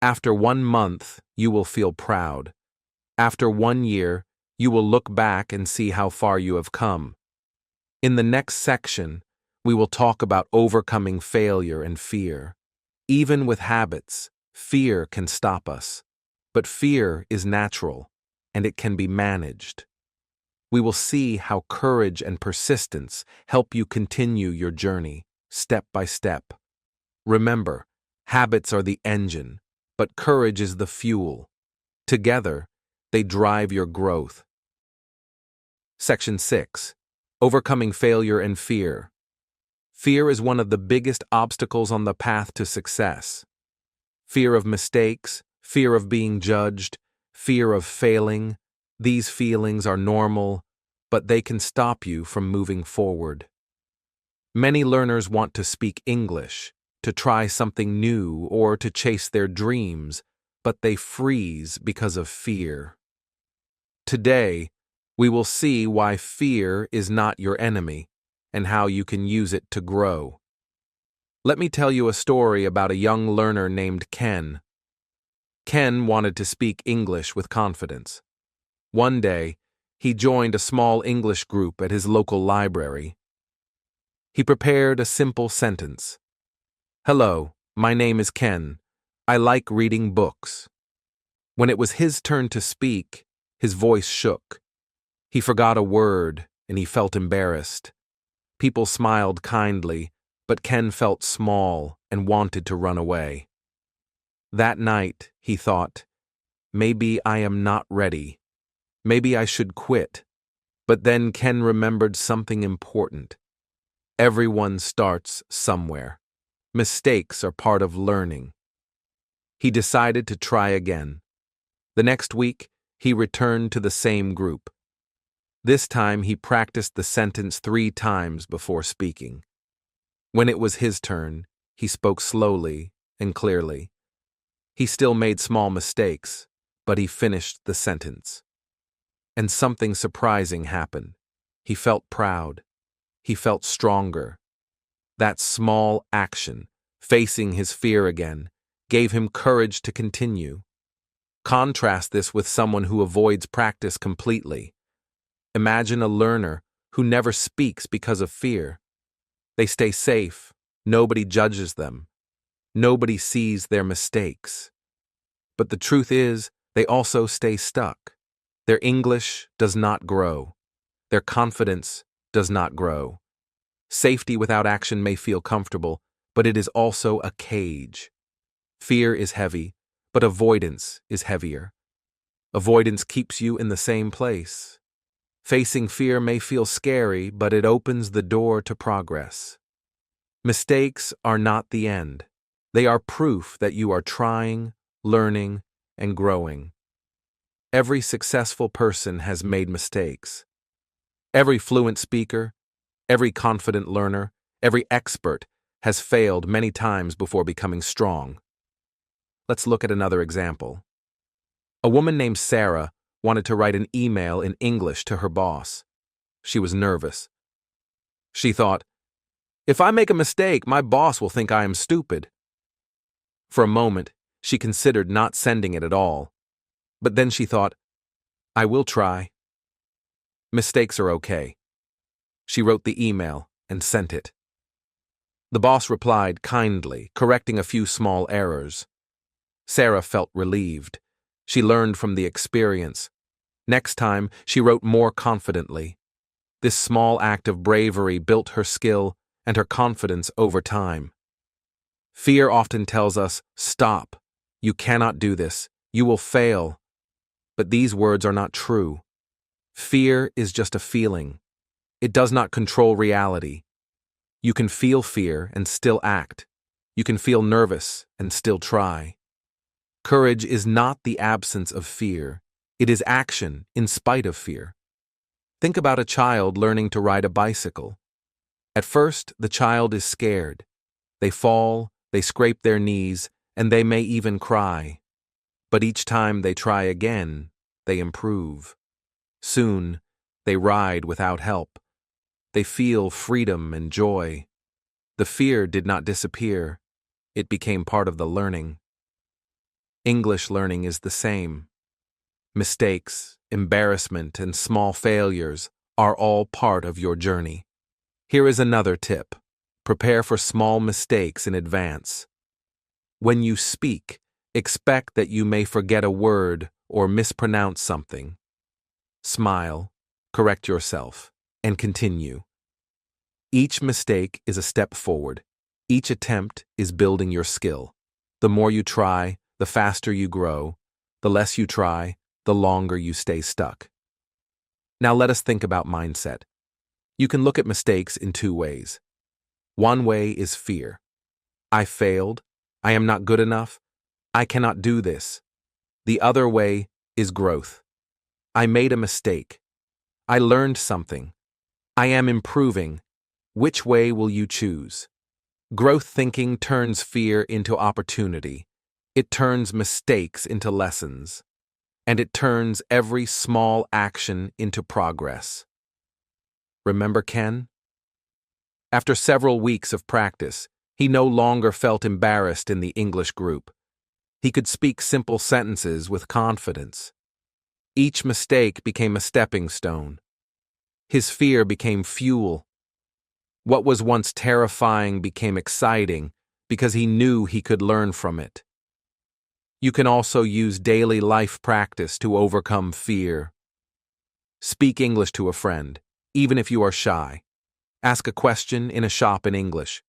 After 1 month, you will feel proud. After 1 year, you will look back and see how far you have come. In the next section, we will talk about overcoming failure and fear. Even with habits, fear can stop us. But fear is natural, and it can be managed. We will see how courage and persistence help you continue your journey, step by step. Remember, habits are the engine, but courage is the fuel. Together, they drive your growth. Section 6. Overcoming failure and fear. Fear is one of the biggest obstacles on the path to success. Fear of mistakes, fear of being judged, fear of failing. These feelings are normal, but they can stop you from moving forward. Many learners want to speak English, to try something new, or to chase their dreams, but they freeze because of fear. Today, we will see why fear is not your enemy and how you can use it to grow. Let me tell you a story about a young learner named Ken. Ken wanted to speak English with confidence. One day, he joined a small English group at his local library. He prepared a simple sentence. "Hello, my name is Ken. I like reading books." When it was his turn to speak, his voice shook. He forgot a word, and he felt embarrassed. People smiled kindly, but Ken felt small and wanted to run away. That night, he thought, maybe I am not ready. Maybe I should quit. But then Ken remembered something important. Everyone starts somewhere. Mistakes are part of learning. He decided to try again. The next week, he returned to the same group. This time, he practiced the sentence 3 times before speaking. When it was his turn, he spoke slowly and clearly. He still made small mistakes, but he finished the sentence. And something surprising happened. He felt proud. He felt stronger. That small action, facing his fear again, gave him courage to continue. Contrast this with someone who avoids practice completely. Imagine a learner who never speaks because of fear. They stay safe. Nobody judges them. Nobody sees their mistakes. But the truth is, they also stay stuck. Their English does not grow. Their confidence does not grow. Safety without action may feel comfortable, but it is also a cage. Fear is heavy, but avoidance is heavier. Avoidance keeps you in the same place. Facing fear may feel scary, but it opens the door to progress. Mistakes are not the end. They are proof that you are trying, learning, and growing. Every successful person has made mistakes. Every fluent speaker, every confident learner, every expert has failed many times before becoming strong. Let's look at another example. A woman named Sarah wanted to write an email in English to her boss. She was nervous. She thought, if I make a mistake, my boss will think I am stupid. For a moment, she considered not sending it at all. But then she thought, I will try. Mistakes are okay. She wrote the email and sent it. The boss replied kindly, correcting a few small errors. Sarah felt relieved. She learned from the experience. Next time, she wrote more confidently. This small act of bravery built her skill and her confidence over time. Fear often tells us, stop, you cannot do this, you will fail. But these words are not true. Fear is just a feeling. It does not control reality. You can feel fear and still act. You can feel nervous and still try. Courage is not the absence of fear. It is action in spite of fear. Think about a child learning to ride a bicycle. At first, the child is scared. They fall, they scrape their knees, and they may even cry. But each time they try again, they improve. Soon, they ride without help. They feel freedom and joy. The fear did not disappear. It became part of the learning. English learning is the same. Mistakes, embarrassment, and small failures are all part of your journey. Here is another tip. Prepare for small mistakes in advance. When you speak, expect that you may forget a word or mispronounce something. Smile, correct yourself, and continue. Each mistake is a step forward. Each attempt is building your skill. The more you try, the faster you grow. The less you try, the longer you stay stuck. Now let us think about mindset. You can look at mistakes in 2 ways. One way is fear. I failed. I am not good enough. I cannot do this. The other way is growth. I made a mistake. I learned something. I am improving. Which way will you choose? Growth thinking turns fear into opportunity. It turns mistakes into lessons. And it turns every small action into progress. Remember Ken? After several weeks of practice, he no longer felt embarrassed in the English group. He could speak simple sentences with confidence. Each mistake became a stepping stone. His fear became fuel. What was once terrifying became exciting because he knew he could learn from it. You can also use daily life practice to overcome fear. Speak English to a friend, even if you are shy. Ask a question in a shop in English.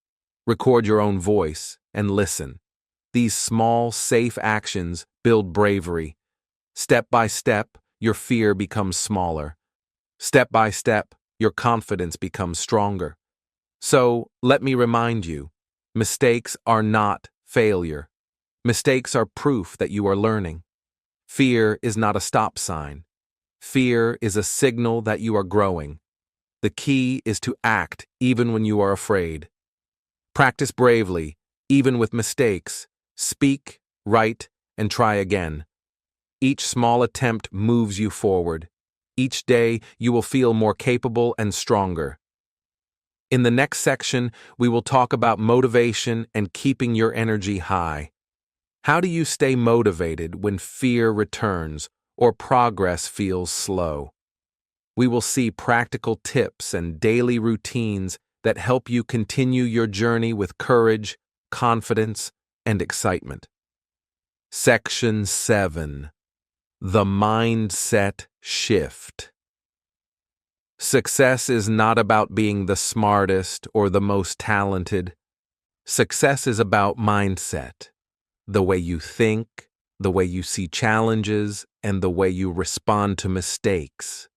Record your own voice and listen. These small, safe actions build bravery. Step by step, your fear becomes smaller. Step by step, your confidence becomes stronger. So, let me remind you, mistakes are not failure. Mistakes are proof that you are learning. Fear is not a stop sign. Fear is a signal that you are growing. The key is to act even when you are afraid. Practice bravely, even with mistakes. Speak, write, and try again. Each small attempt moves you forward. Each day, you will feel more capable and stronger. In the next section, we will talk about motivation and keeping your energy high. How do you stay motivated when fear returns or progress feels slow? We will see practical tips and daily routines that help you continue your journey with courage, confidence, and excitement. Section 7. The Mindset Shift. Success is not about being the smartest or the most talented. Success is about mindset, the way you think, the way you see challenges, and the way you respond to mistakes.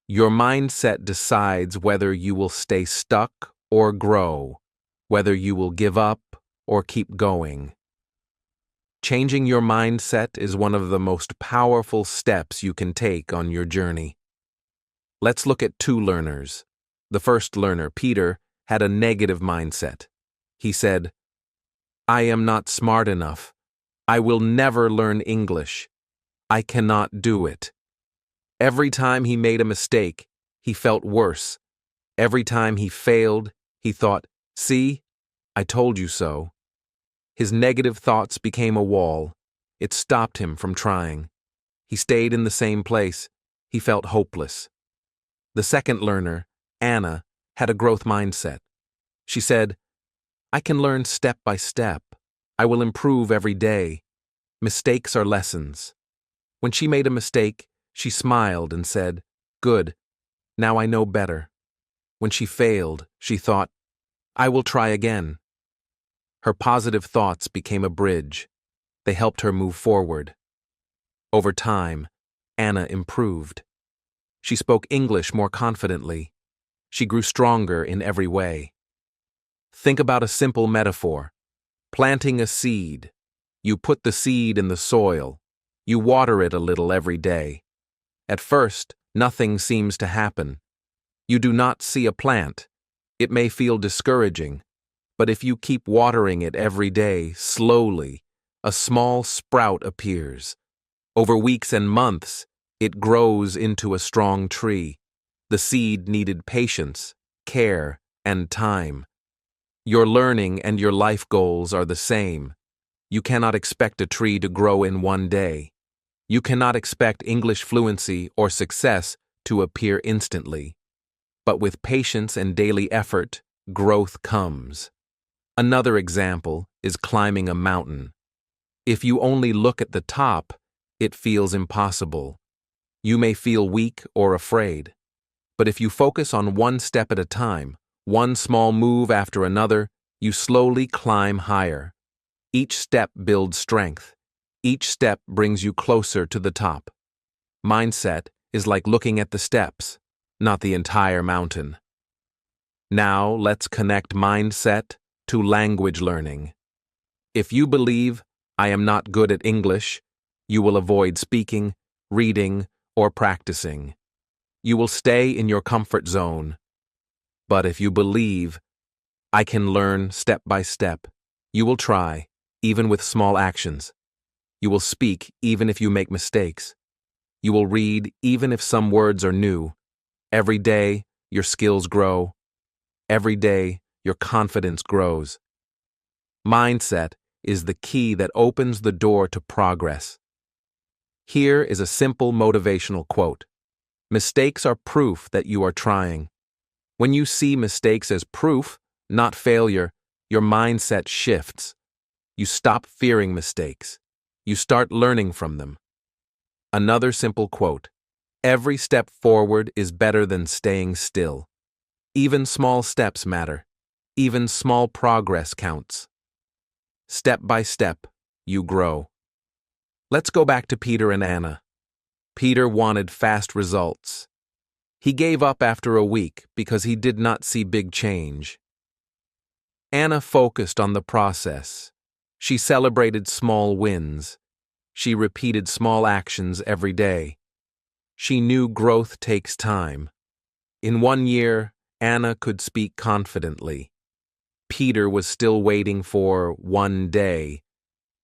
Your mindset decides whether you will stay stuck or grow, whether you will give up or keep going. Changing your mindset is one of the most powerful steps you can take on your journey. Let's look at two learners. The first learner, Peter, had a negative mindset. He said, "I am not smart enough. I will never learn English. I cannot do it." Every time he made a mistake, he felt worse. Every time he failed, he thought, "See, I told you so." His negative thoughts became a wall. It stopped him from trying. He stayed in the same place. He felt hopeless. The second learner, Anna, had a growth mindset. She said, "I can learn step by step. I will improve every day. Mistakes are lessons." When she made a mistake, she smiled and said, "Good, now I know better." When she failed, she thought, "I will try again." Her positive thoughts became a bridge. They helped her move forward. Over time, Anna improved. She spoke English more confidently. She grew stronger in every way. Think about a simple metaphor. Planting a seed. You put the seed in the soil. You water it a little every day. At first, nothing seems to happen. You do not see a plant. It may feel discouraging, but if you keep watering it every day, slowly, a small sprout appears. Over weeks and months, it grows into a strong tree. The seed needed patience, care, and time. Your learning and your life goals are the same. You cannot expect a tree to grow in one day. You cannot expect English fluency or success to appear instantly. But with patience and daily effort, growth comes. Another example is climbing a mountain. If you only look at the top, it feels impossible. You may feel weak or afraid. But if you focus on one step at a time, one small move after another, you slowly climb higher. Each step builds strength. Each step brings you closer to the top. Mindset is like looking at the steps, not the entire mountain. Now let's connect mindset to language learning. If you believe, "I am not good at English," you will avoid speaking, reading, or practicing. You will stay in your comfort zone. But if you believe, "I can learn step by step," you will try, even with small actions. You will speak even if you make mistakes. You will read even if some words are new. Every day, your skills grow. Every day, your confidence grows. Mindset is the key that opens the door to progress. Here is a simple motivational quote. Mistakes are proof that you are trying. When you see mistakes as proof, not failure, your mindset shifts. You stop fearing mistakes. You start learning from them. Another simple quote. Every step forward is better than staying still. Even small steps matter. Even small progress counts. Step by step, you grow. Let's go back to Peter and Anna. Peter wanted fast results. He gave up after a week because he did not see big change. Anna focused on the process. She celebrated small wins. She repeated small actions every day. She knew growth takes time. In 1 year, Anna could speak confidently. Peter was still waiting for 1 day.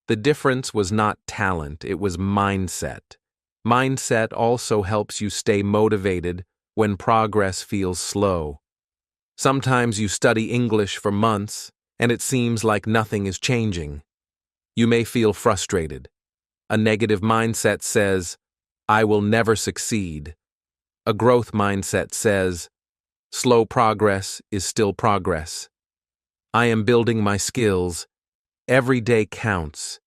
The difference was not talent, it was mindset. Mindset also helps you stay motivated when progress feels slow. Sometimes you study English for months, and it seems like nothing is changing. You may feel frustrated. A negative mindset says, I will never succeed. A growth mindset says, slow progress is still progress. I am building my skills. Every day counts.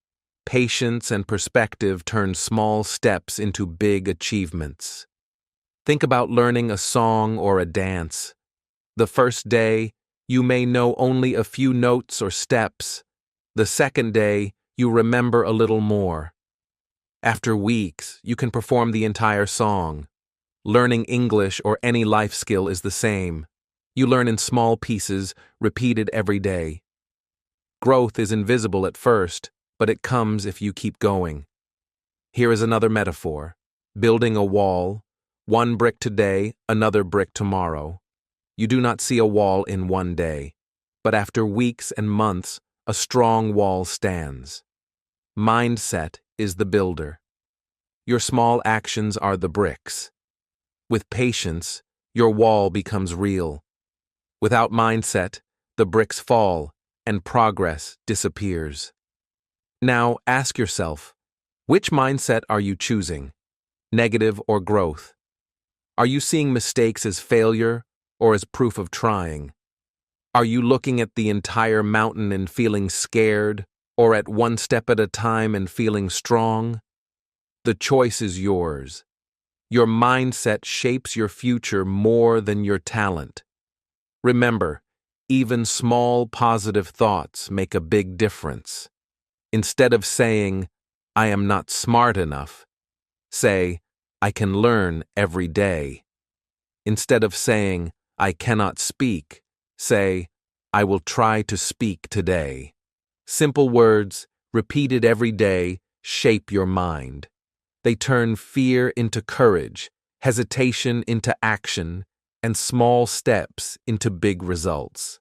Patience and perspective turn small steps into big achievements. Think about learning a song or a dance. The first day, you may know only a few notes or steps. The second day, you remember a little more. After weeks, you can perform the entire song. Learning English or any life skill is the same. You learn in small pieces, repeated every day. Growth is invisible at first, but it comes if you keep going. Here is another metaphor. Building a wall, 1 brick today, another brick tomorrow. You do not see a wall in 1 day, but after weeks and months, a strong wall stands. Mindset is the builder. Your small actions are the bricks. With patience, your wall becomes real. Without mindset, the bricks fall and progress disappears. Now ask yourself, which mindset are you choosing? Negative or growth? Are you seeing mistakes as failure or as proof of trying? Are you looking at the entire mountain and feeling scared, or at 1 step at a time and feeling strong? The choice is yours. Your mindset shapes your future more than your talent. Remember, even small positive thoughts make a big difference. Instead of saying, I am not smart enough, say, I can learn every day. Instead of saying, I cannot speak, say, I will try to speak today. Simple words, repeated every day, shape your mind. They turn fear into courage, hesitation into action, and small steps into big results.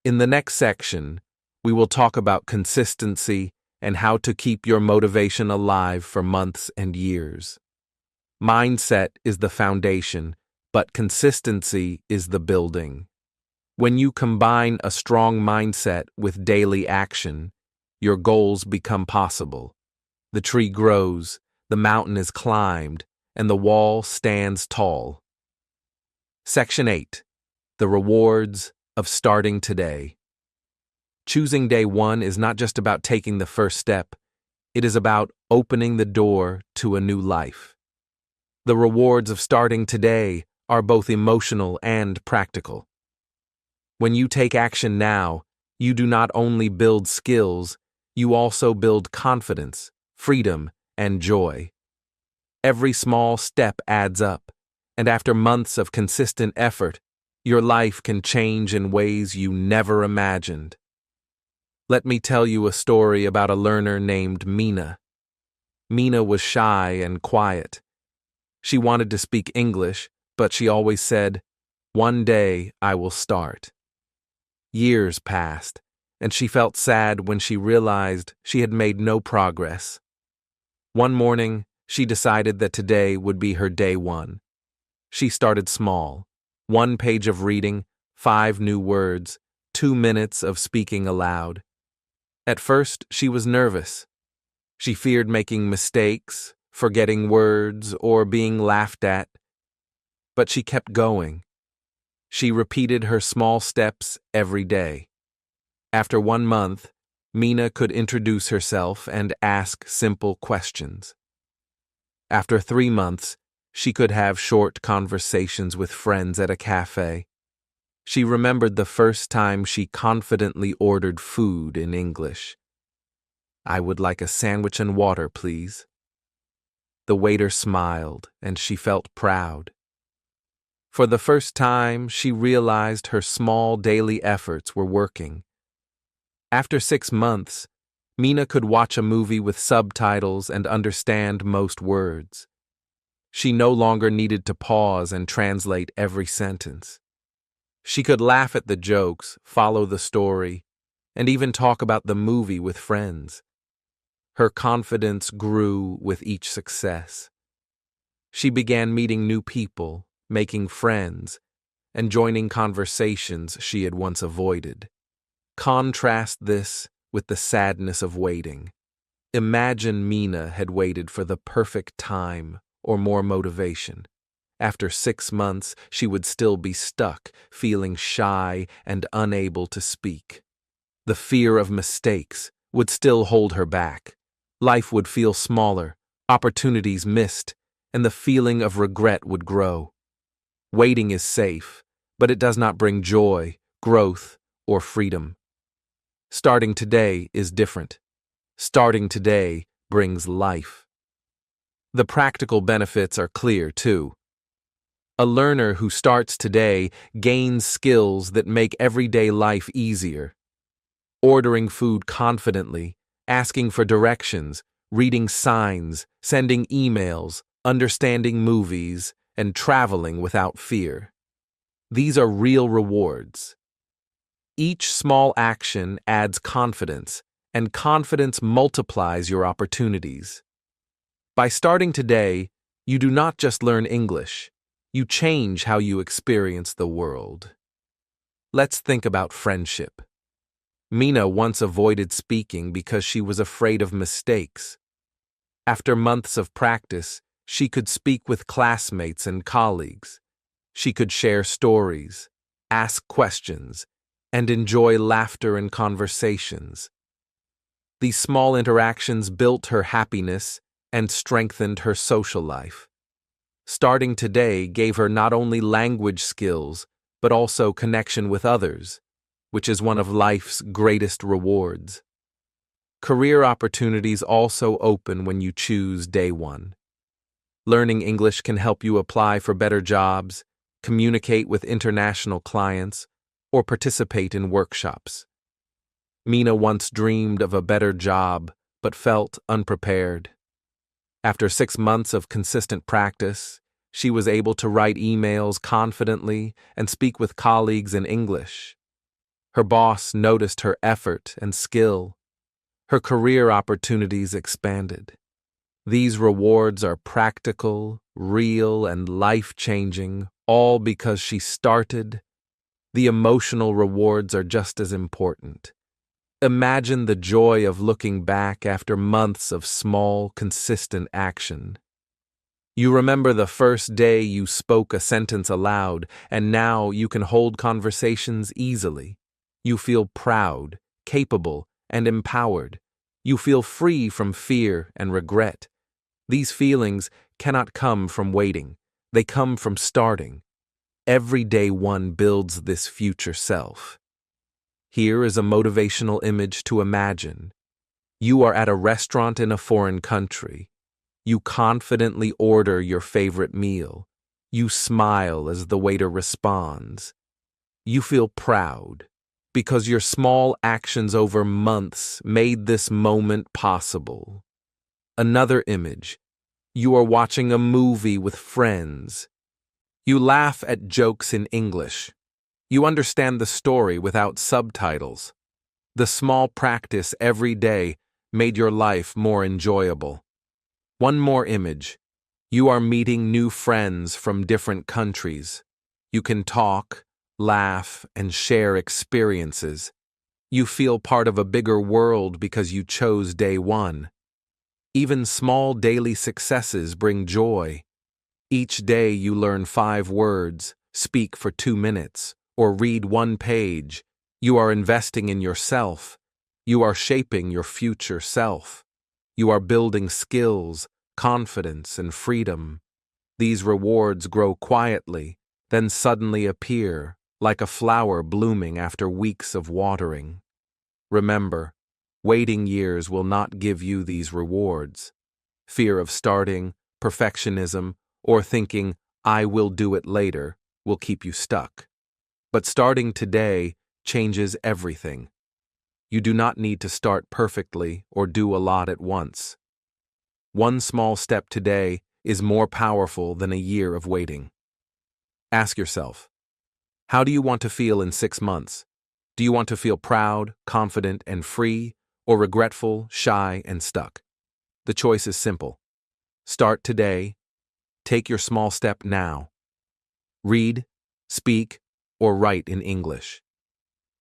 In the next section, we will talk about consistency and how to keep your motivation alive for months and years. Mindset is the foundation, but consistency is the building. When you combine a strong mindset with daily action, your goals become possible. The tree grows, the mountain is climbed, and the wall stands tall. Section 8. The rewards of starting today. Choosing day 1 is not just about taking the first step, it is about opening the door to a new life. The rewards of starting today are both emotional and practical. When you take action now, you do not only build skills, you also build confidence, freedom, and joy. Every small step adds up, and after months of consistent effort, your life can change in ways you never imagined. Let me tell you a story about a learner named Mina. Mina was shy and quiet. She wanted to speak English, but she always said, "One day I will start." Years passed, and she felt sad when she realized she had made no progress. One morning, she decided that today would be her day 1. She started small. 1 page of reading, 5 new words, 2 minutes of speaking aloud. At first, she was nervous. She feared making mistakes, forgetting words, or being laughed at. But she kept going. She repeated her small steps every day. After 1 month, Mina could introduce herself and ask simple questions. After 3 months, she could have short conversations with friends at a cafe. She remembered the first time she confidently ordered food in English. "I would like a sandwich and water, please." The waiter smiled, and she felt proud. For the first time, she realized her small daily efforts were working. After 6 months, Mina could watch a movie with subtitles and understand most words. She no longer needed to pause and translate every sentence. She could laugh at the jokes, follow the story, and even talk about the movie with friends. Her confidence grew with each success. She began meeting new people, making friends, and joining conversations she had once avoided. Contrast this with the sadness of waiting. Imagine Mina had waited for the perfect time or more motivation. After 6 months, she would still be stuck, feeling shy and unable to speak. The fear of mistakes would still hold her back. Life would feel smaller, opportunities missed, and the feeling of regret would grow. Waiting is safe, but it does not bring joy, growth, or freedom. Starting today is different. Starting today brings life. The practical benefits are clear, too. A learner who starts today gains skills that make everyday life easier. Ordering food confidently, asking for directions, reading signs, sending emails, understanding movies, and traveling without fear. These are real rewards. Each small action adds confidence, and confidence multiplies your opportunities. By starting today, you do not just learn English, you change how you experience the world. Let's think about friendship. Mina once avoided speaking because she was afraid of mistakes. After months of practice, she could speak with classmates and colleagues. She could share stories, ask questions, and enjoy laughter and conversations. These small interactions built her happiness and strengthened her social life. Starting today gave her not only language skills, but also connection with others, which is one of life's greatest rewards. Career opportunities also open when you choose day one. Learning English can help you apply for better jobs, communicate with international clients, or participate in workshops. Mina once dreamed of a better job, but felt unprepared. After 6 months of consistent practice, she was able to write emails confidently and speak with colleagues in English. Her boss noticed her effort and skill. Her career opportunities expanded. These rewards are practical, real, and life-changing, all because she started. The emotional rewards are just as important. Imagine the joy of looking back after months of small, consistent action. You remember the first day you spoke a sentence aloud, and now you can hold conversations easily. You feel proud, capable, and empowered. You feel free from fear and regret. These feelings cannot come from waiting. They come from starting. Every day one builds this future self. Here is a motivational image to imagine. You are at a restaurant in a foreign country. You confidently order your favorite meal. You smile as the waiter responds. You feel proud because your small actions over months made this moment possible. Another image. You are watching a movie with friends. You laugh at jokes in English. You understand the story without subtitles. The small practice every day made your life more enjoyable. One more image. You are meeting new friends from different countries. You can talk, laugh, and share experiences. You feel part of a bigger world because you chose day one. Even small daily successes bring joy. Each day you learn 5 words, speak for 2 minutes, or read 1 page. You are investing in yourself. You are shaping your future self. You are building skills, confidence, and freedom. These rewards grow quietly, then suddenly appear, like a flower blooming after weeks of watering. Remember, Waiting years will not give you these rewards. Fear of starting, perfectionism, or thinking, I will do it later, will keep you stuck. But starting today changes everything. You do not need to start perfectly or do a lot at once. One small step today is more powerful than a year of waiting. Ask yourself, how do you want to feel in 6 months? Do you want to feel proud, confident, and free, or regretful, shy, and stuck? The choice is simple. Start today. Take your small step now. Read, speak, or write in English.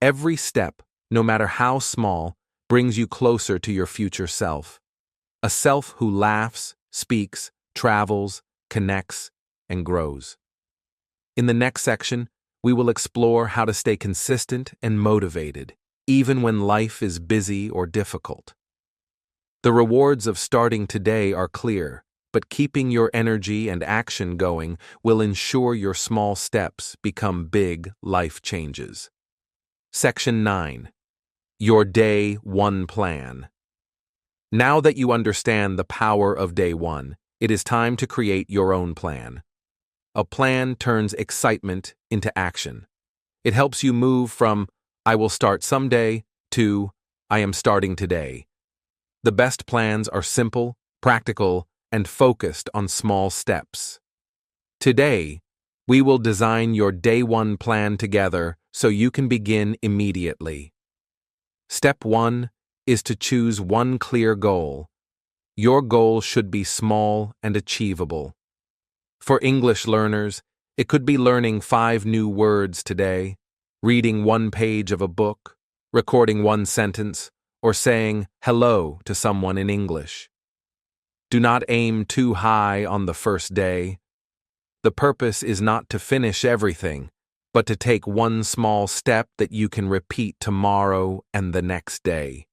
Every step, no matter how small, brings you closer to your future self. A self who laughs, speaks, travels, connects, and grows. In the next section, we will explore how to stay consistent and motivated, even when life is busy or difficult. The rewards of starting today are clear, but keeping your energy and action going will ensure your small steps become big life changes. Section 9. Your Day 1 Plan. Now that you understand the power of Day 1, it is time to create your own plan. A plan turns excitement into action. It helps you move from, I will start someday, to, I am starting today. The best plans are simple, practical, and focused on small steps. Today, we will design your Day 1 plan together so you can begin immediately. Step 1 is to choose one clear goal. Your goal should be small and achievable. For English learners, it could be learning 5 new words today, reading 1 page of a book, recording 1 sentence, or saying hello to someone in English. Do not aim too high on the first day. The purpose is not to finish everything, but to take 1 small step that you can repeat tomorrow and the next day.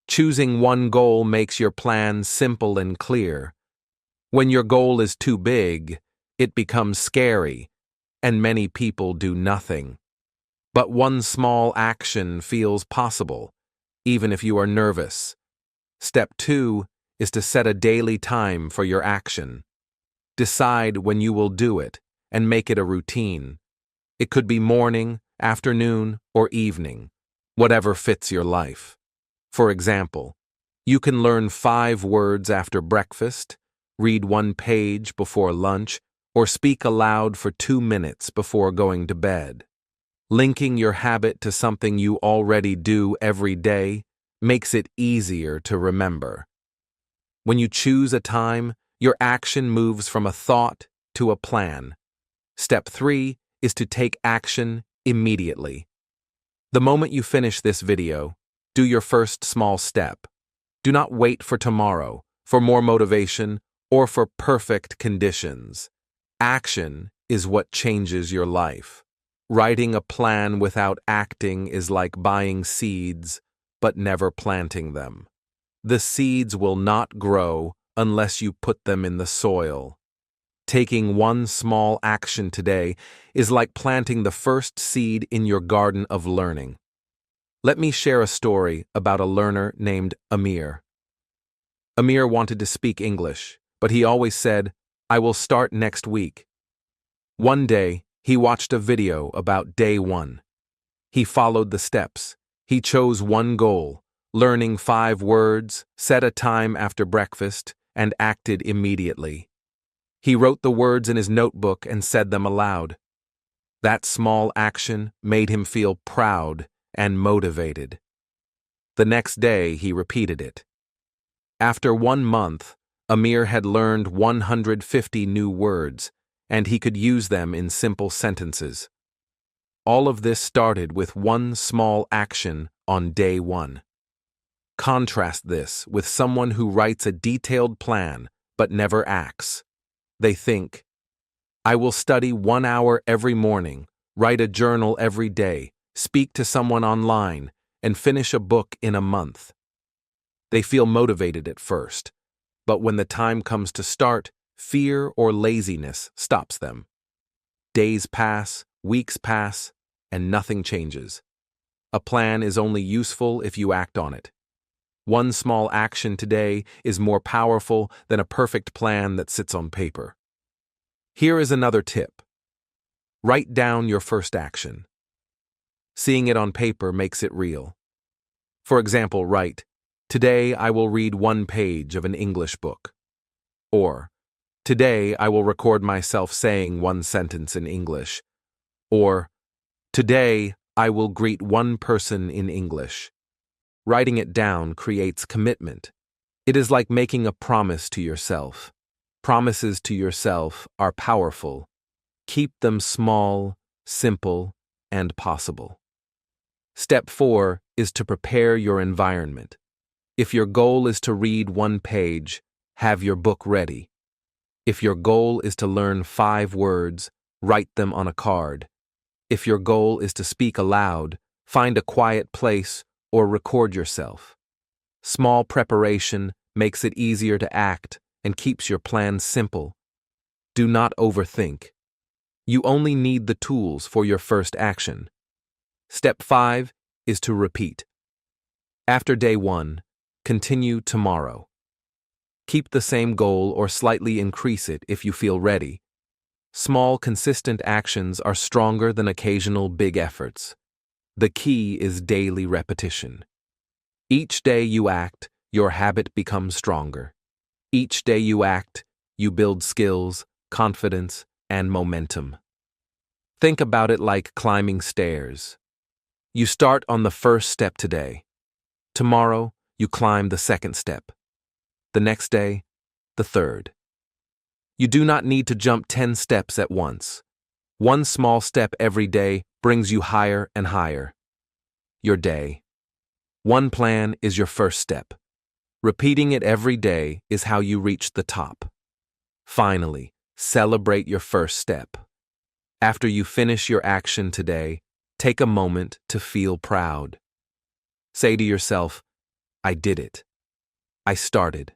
Choosing one goal makes your plan simple and clear. When your goal is too big, it becomes scary, and many people do nothing. But 1 small action feels possible, even if you are nervous. Step 2 is to set a daily time for your action. Decide when you will do it and make it a routine. It could be morning, afternoon, or evening, whatever fits your life. For example, you can learn 5 words after breakfast, read 1 page before lunch, or speak aloud for 2 minutes before going to bed. Linking your habit to something you already do every day makes it easier to remember. When you choose a time, your action moves from a thought to a plan. Step 3 is to take action immediately. The moment you finish this video, do your first small step. Do not wait for tomorrow, for more motivation, or for perfect conditions. Action is what changes your life. Writing a plan without acting is like buying seeds, but never planting them. The seeds will not grow unless you put them in the soil. Taking 1 small action today is like planting the first seed in your garden of learning. Let me share a story about a learner named Amir. Amir wanted to speak English, but he always said, I will start next week. One day, he watched a video about Day 1. He followed the steps. He chose 1 goal, learning 5 words, set a time after breakfast, and acted immediately. He wrote the words in his notebook and said them aloud. That small action made him feel proud and motivated. The next day, he repeated it. After 1 month, Amir had learned 150 new words, and he could use them in simple sentences. All of this started with 1 small action on Day 1. Contrast this with someone who writes a detailed plan but never acts. They think, I will study 1 hour every morning, write a journal every day, speak to someone online, and finish a book in a month. They feel motivated at first, but when the time comes to start, fear or laziness stops them. Days pass, weeks pass, and nothing changes. A plan is only useful if you act on it. One small action today is more powerful than a perfect plan that sits on paper. Here is another tip. Write down your first action. Seeing it on paper makes it real. For example, write, "Today I will read one page of an English book." Or, "Today I will record myself saying one sentence in English." Or, "Today I will greet one person in English." Writing it down creates commitment. It is like making a promise to yourself. Promises to yourself are powerful. Keep them small, simple, and possible. Step 4 is to prepare your environment. If your goal is to read one page, have your book ready. If your goal is to learn 5 words, write them on a card. If your goal is to speak aloud, find a quiet place or record yourself. Small preparation makes it easier to act and keeps your plan simple. Do not overthink. You only need the tools for your first action. Step 5 is to repeat. After day 1, continue tomorrow. Keep the same goal or slightly increase it if you feel ready. Small, consistent actions are stronger than occasional big efforts. The key is daily repetition. Each day you act, your habit becomes stronger. Each day you act, you build skills, confidence, and momentum. Think about it like climbing stairs. You start on the first step today. Tomorrow, you climb the second step. The next day, the third. You do not need to jump 10 steps at once. One small step every day brings you higher and higher. Your day. One plan is your first step. Repeating it every day is how you reach the top. Finally, celebrate your first step. After you finish your action today, take a moment to feel proud. Say to yourself, "I did it. I started."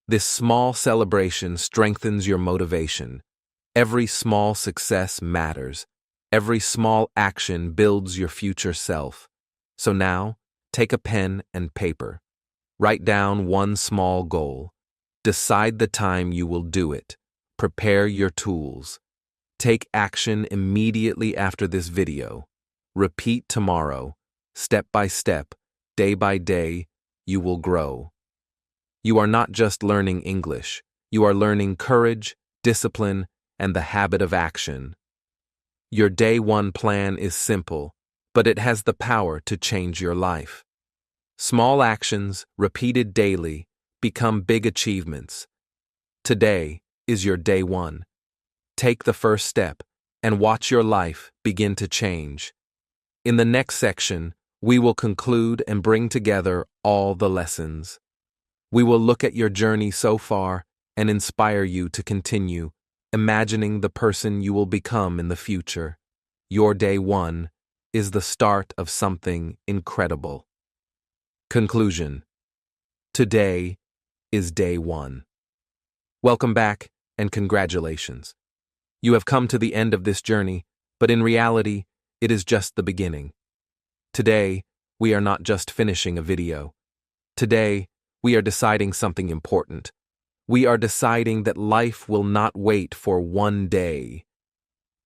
This small celebration strengthens your motivation. Every small success matters. Every small action builds your future self. So now, take a pen and paper. Write down one small goal. Decide the time you will do it. Prepare your tools. Take action immediately after this video. Repeat tomorrow. Step by step, day by day, you will grow. You are not just learning English. You are learning courage, discipline, and the habit of action. Your day 1 plan is simple, but it has the power to change your life. Small actions, repeated daily, become big achievements. Today is your day 1. Take the first step and watch your life begin to change. In the next section, we will conclude and bring together all the lessons. We will look at your journey so far and inspire you to continue, imagining the person you will become in the future. Your day 1 is the start of something incredible. Conclusion. Today is day 1. Welcome back and congratulations. You have come to the end of this journey, but in reality, it is just the beginning. Today, we are not just finishing a video. Today, we are deciding something important. We are deciding that life will not wait for one day.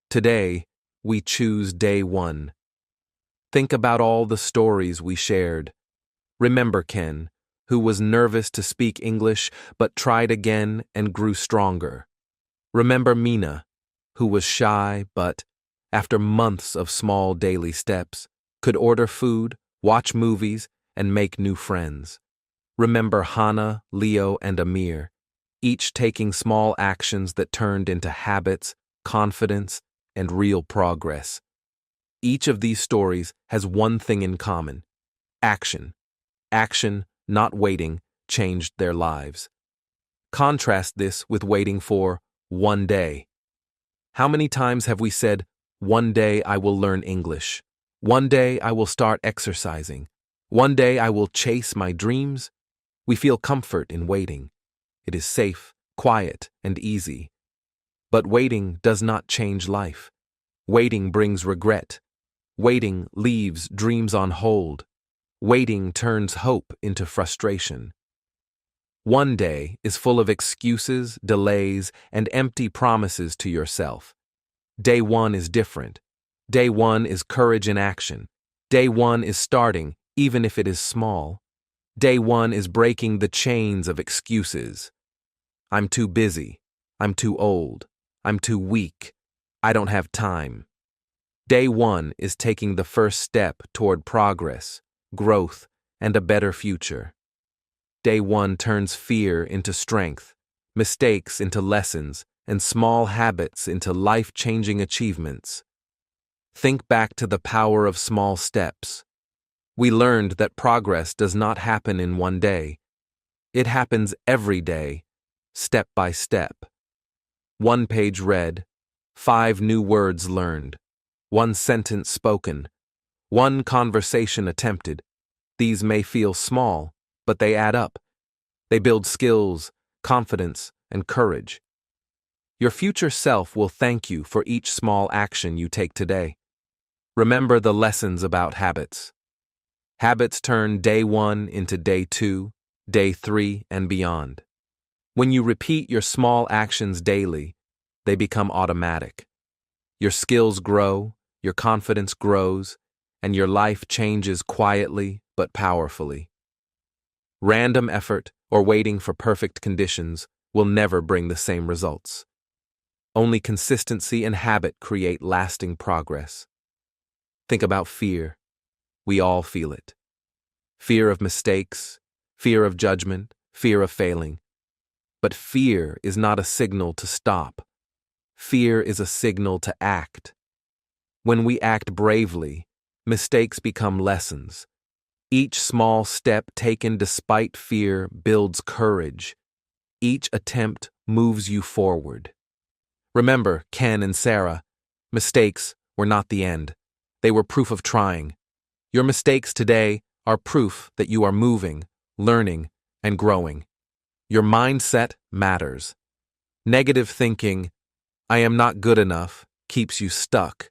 Today, we choose day 1. Think about all the stories we shared. Remember Ken, who was nervous to speak English but tried again and grew stronger. Remember Mina, who was shy but, after months of small daily steps, could order food, watch movies, and make new friends. Remember Hannah, Leo, and Amir, each taking small actions that turned into habits, confidence, and real progress. Each of these stories has one thing in common: action. Action, not waiting, changed their lives. Contrast this with waiting for one day. How many times have we said, "One day I will learn English. One day I will start exercising. One day I will chase my dreams"? We feel comfort in waiting. It is safe, quiet, and easy. But waiting does not change life. Waiting brings regret. Waiting leaves dreams on hold. Waiting turns hope into frustration. One day is full of excuses, delays, and empty promises to yourself. Day one is different. Day one is courage in action. Day one is starting, even if it is small. Day one is breaking the chains of excuses. I'm too busy. I'm too old. I'm too weak. I don't have time. Day one is taking the first step toward progress, growth, and a better future. Day one turns fear into strength, mistakes into lessons, and small habits into life-changing achievements. Think back to the power of small steps. We learned that progress does not happen in one day. It happens every day, step by step. 1 page read, 5 new words learned, 1 sentence spoken, 1 conversation attempted. These may feel small, but they add up. They build skills, confidence, and courage. Your future self will thank you for each small action you take today. Remember the lessons about habits. Habits turn day one into day 2, day 3, and beyond. When you repeat your small actions daily, they become automatic. Your skills grow, your confidence grows, and your life changes quietly but powerfully. Random effort or waiting for perfect conditions will never bring the same results. Only consistency and habit create lasting progress. Think about fear. We all feel it. Fear of mistakes, fear of judgment, fear of failing. But fear is not a signal to stop. Fear is a signal to act. When we act bravely, mistakes become lessons. Each small step taken despite fear builds courage. Each attempt moves you forward. Remember, Ken and Sarah, mistakes were not the end. They were proof of trying. Your mistakes today are proof that you are moving, learning, and growing. Your mindset matters. Negative thinking, I am not good enough, keeps you stuck.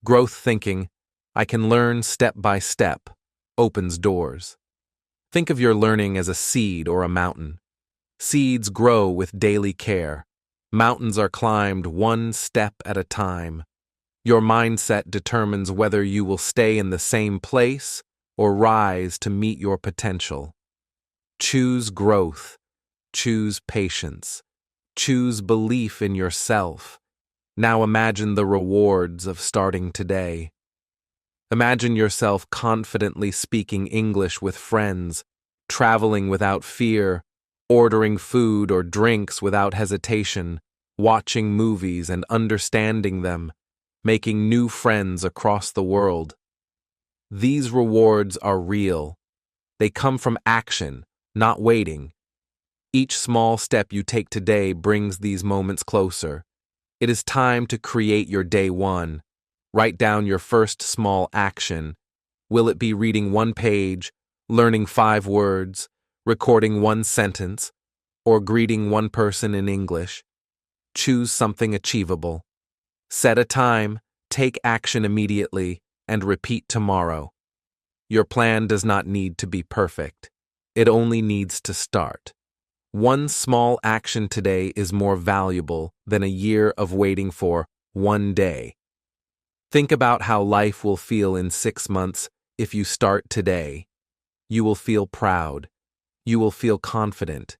Growth thinking, I can learn step by step, opens doors. Think of your learning as a seed or a mountain. Seeds grow with daily care. Mountains are climbed one step at a time. Your mindset determines whether you will stay in the same place or rise to meet your potential. Choose growth. Choose patience. Choose belief in yourself. Now imagine the rewards of starting today. Imagine yourself confidently speaking English with friends, traveling without fear, ordering food or drinks without hesitation, watching movies and understanding them, making new friends across the world. These rewards are real. They come from action, not waiting. Each small step you take today brings these moments closer. It is time to create your day one. Write down your first small action. Will it be reading 1 page, learning 5 words, recording 1 sentence, or greeting 1 person in English? Choose something achievable. Set a time, take action immediately, and repeat tomorrow. Your plan does not need to be perfect. It only needs to start. 1 small action today is more valuable than a year of waiting for 1 day. Think about how life will feel in 6 months if you start today. You will feel proud. You will feel confident.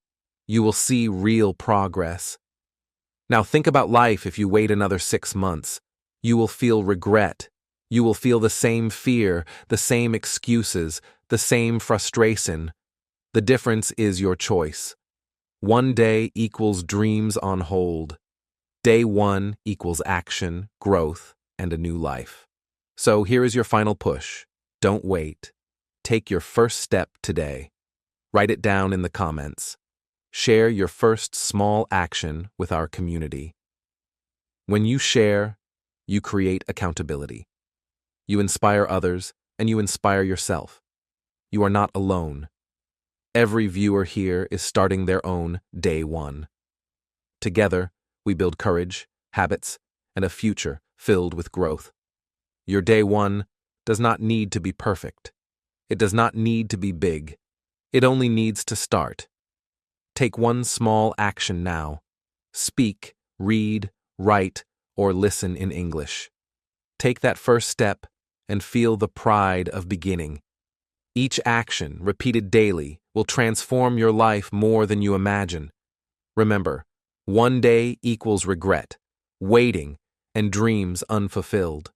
You will see real progress. Now think about life if you wait another 6 months. You will feel regret. You will feel the same fear, the same excuses, the same frustration. The difference is your choice. 1 day equals dreams on hold. Day 1 equals action, growth, and a new life. So here is your final push. Don't wait. Take your first step today. Write it down in the comments. Share your first small action with our community. When you share, you create accountability. You inspire others, and you inspire yourself. You are not alone. Every viewer here is starting their own day one. Together, we build courage, habits, and a future filled with growth. Your day one does not need to be perfect. It does not need to be big. It only needs to start. Take one small action now. Speak, read, write, or listen in English. Take that first step and feel the pride of beginning. Each action, repeated daily, will transform your life more than you imagine. Remember, one day equals regret, waiting, and dreams unfulfilled.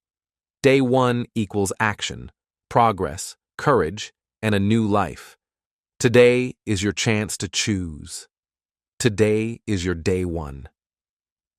Day one equals action, progress, courage, and a new life. Today is your chance to choose. Today is your day one.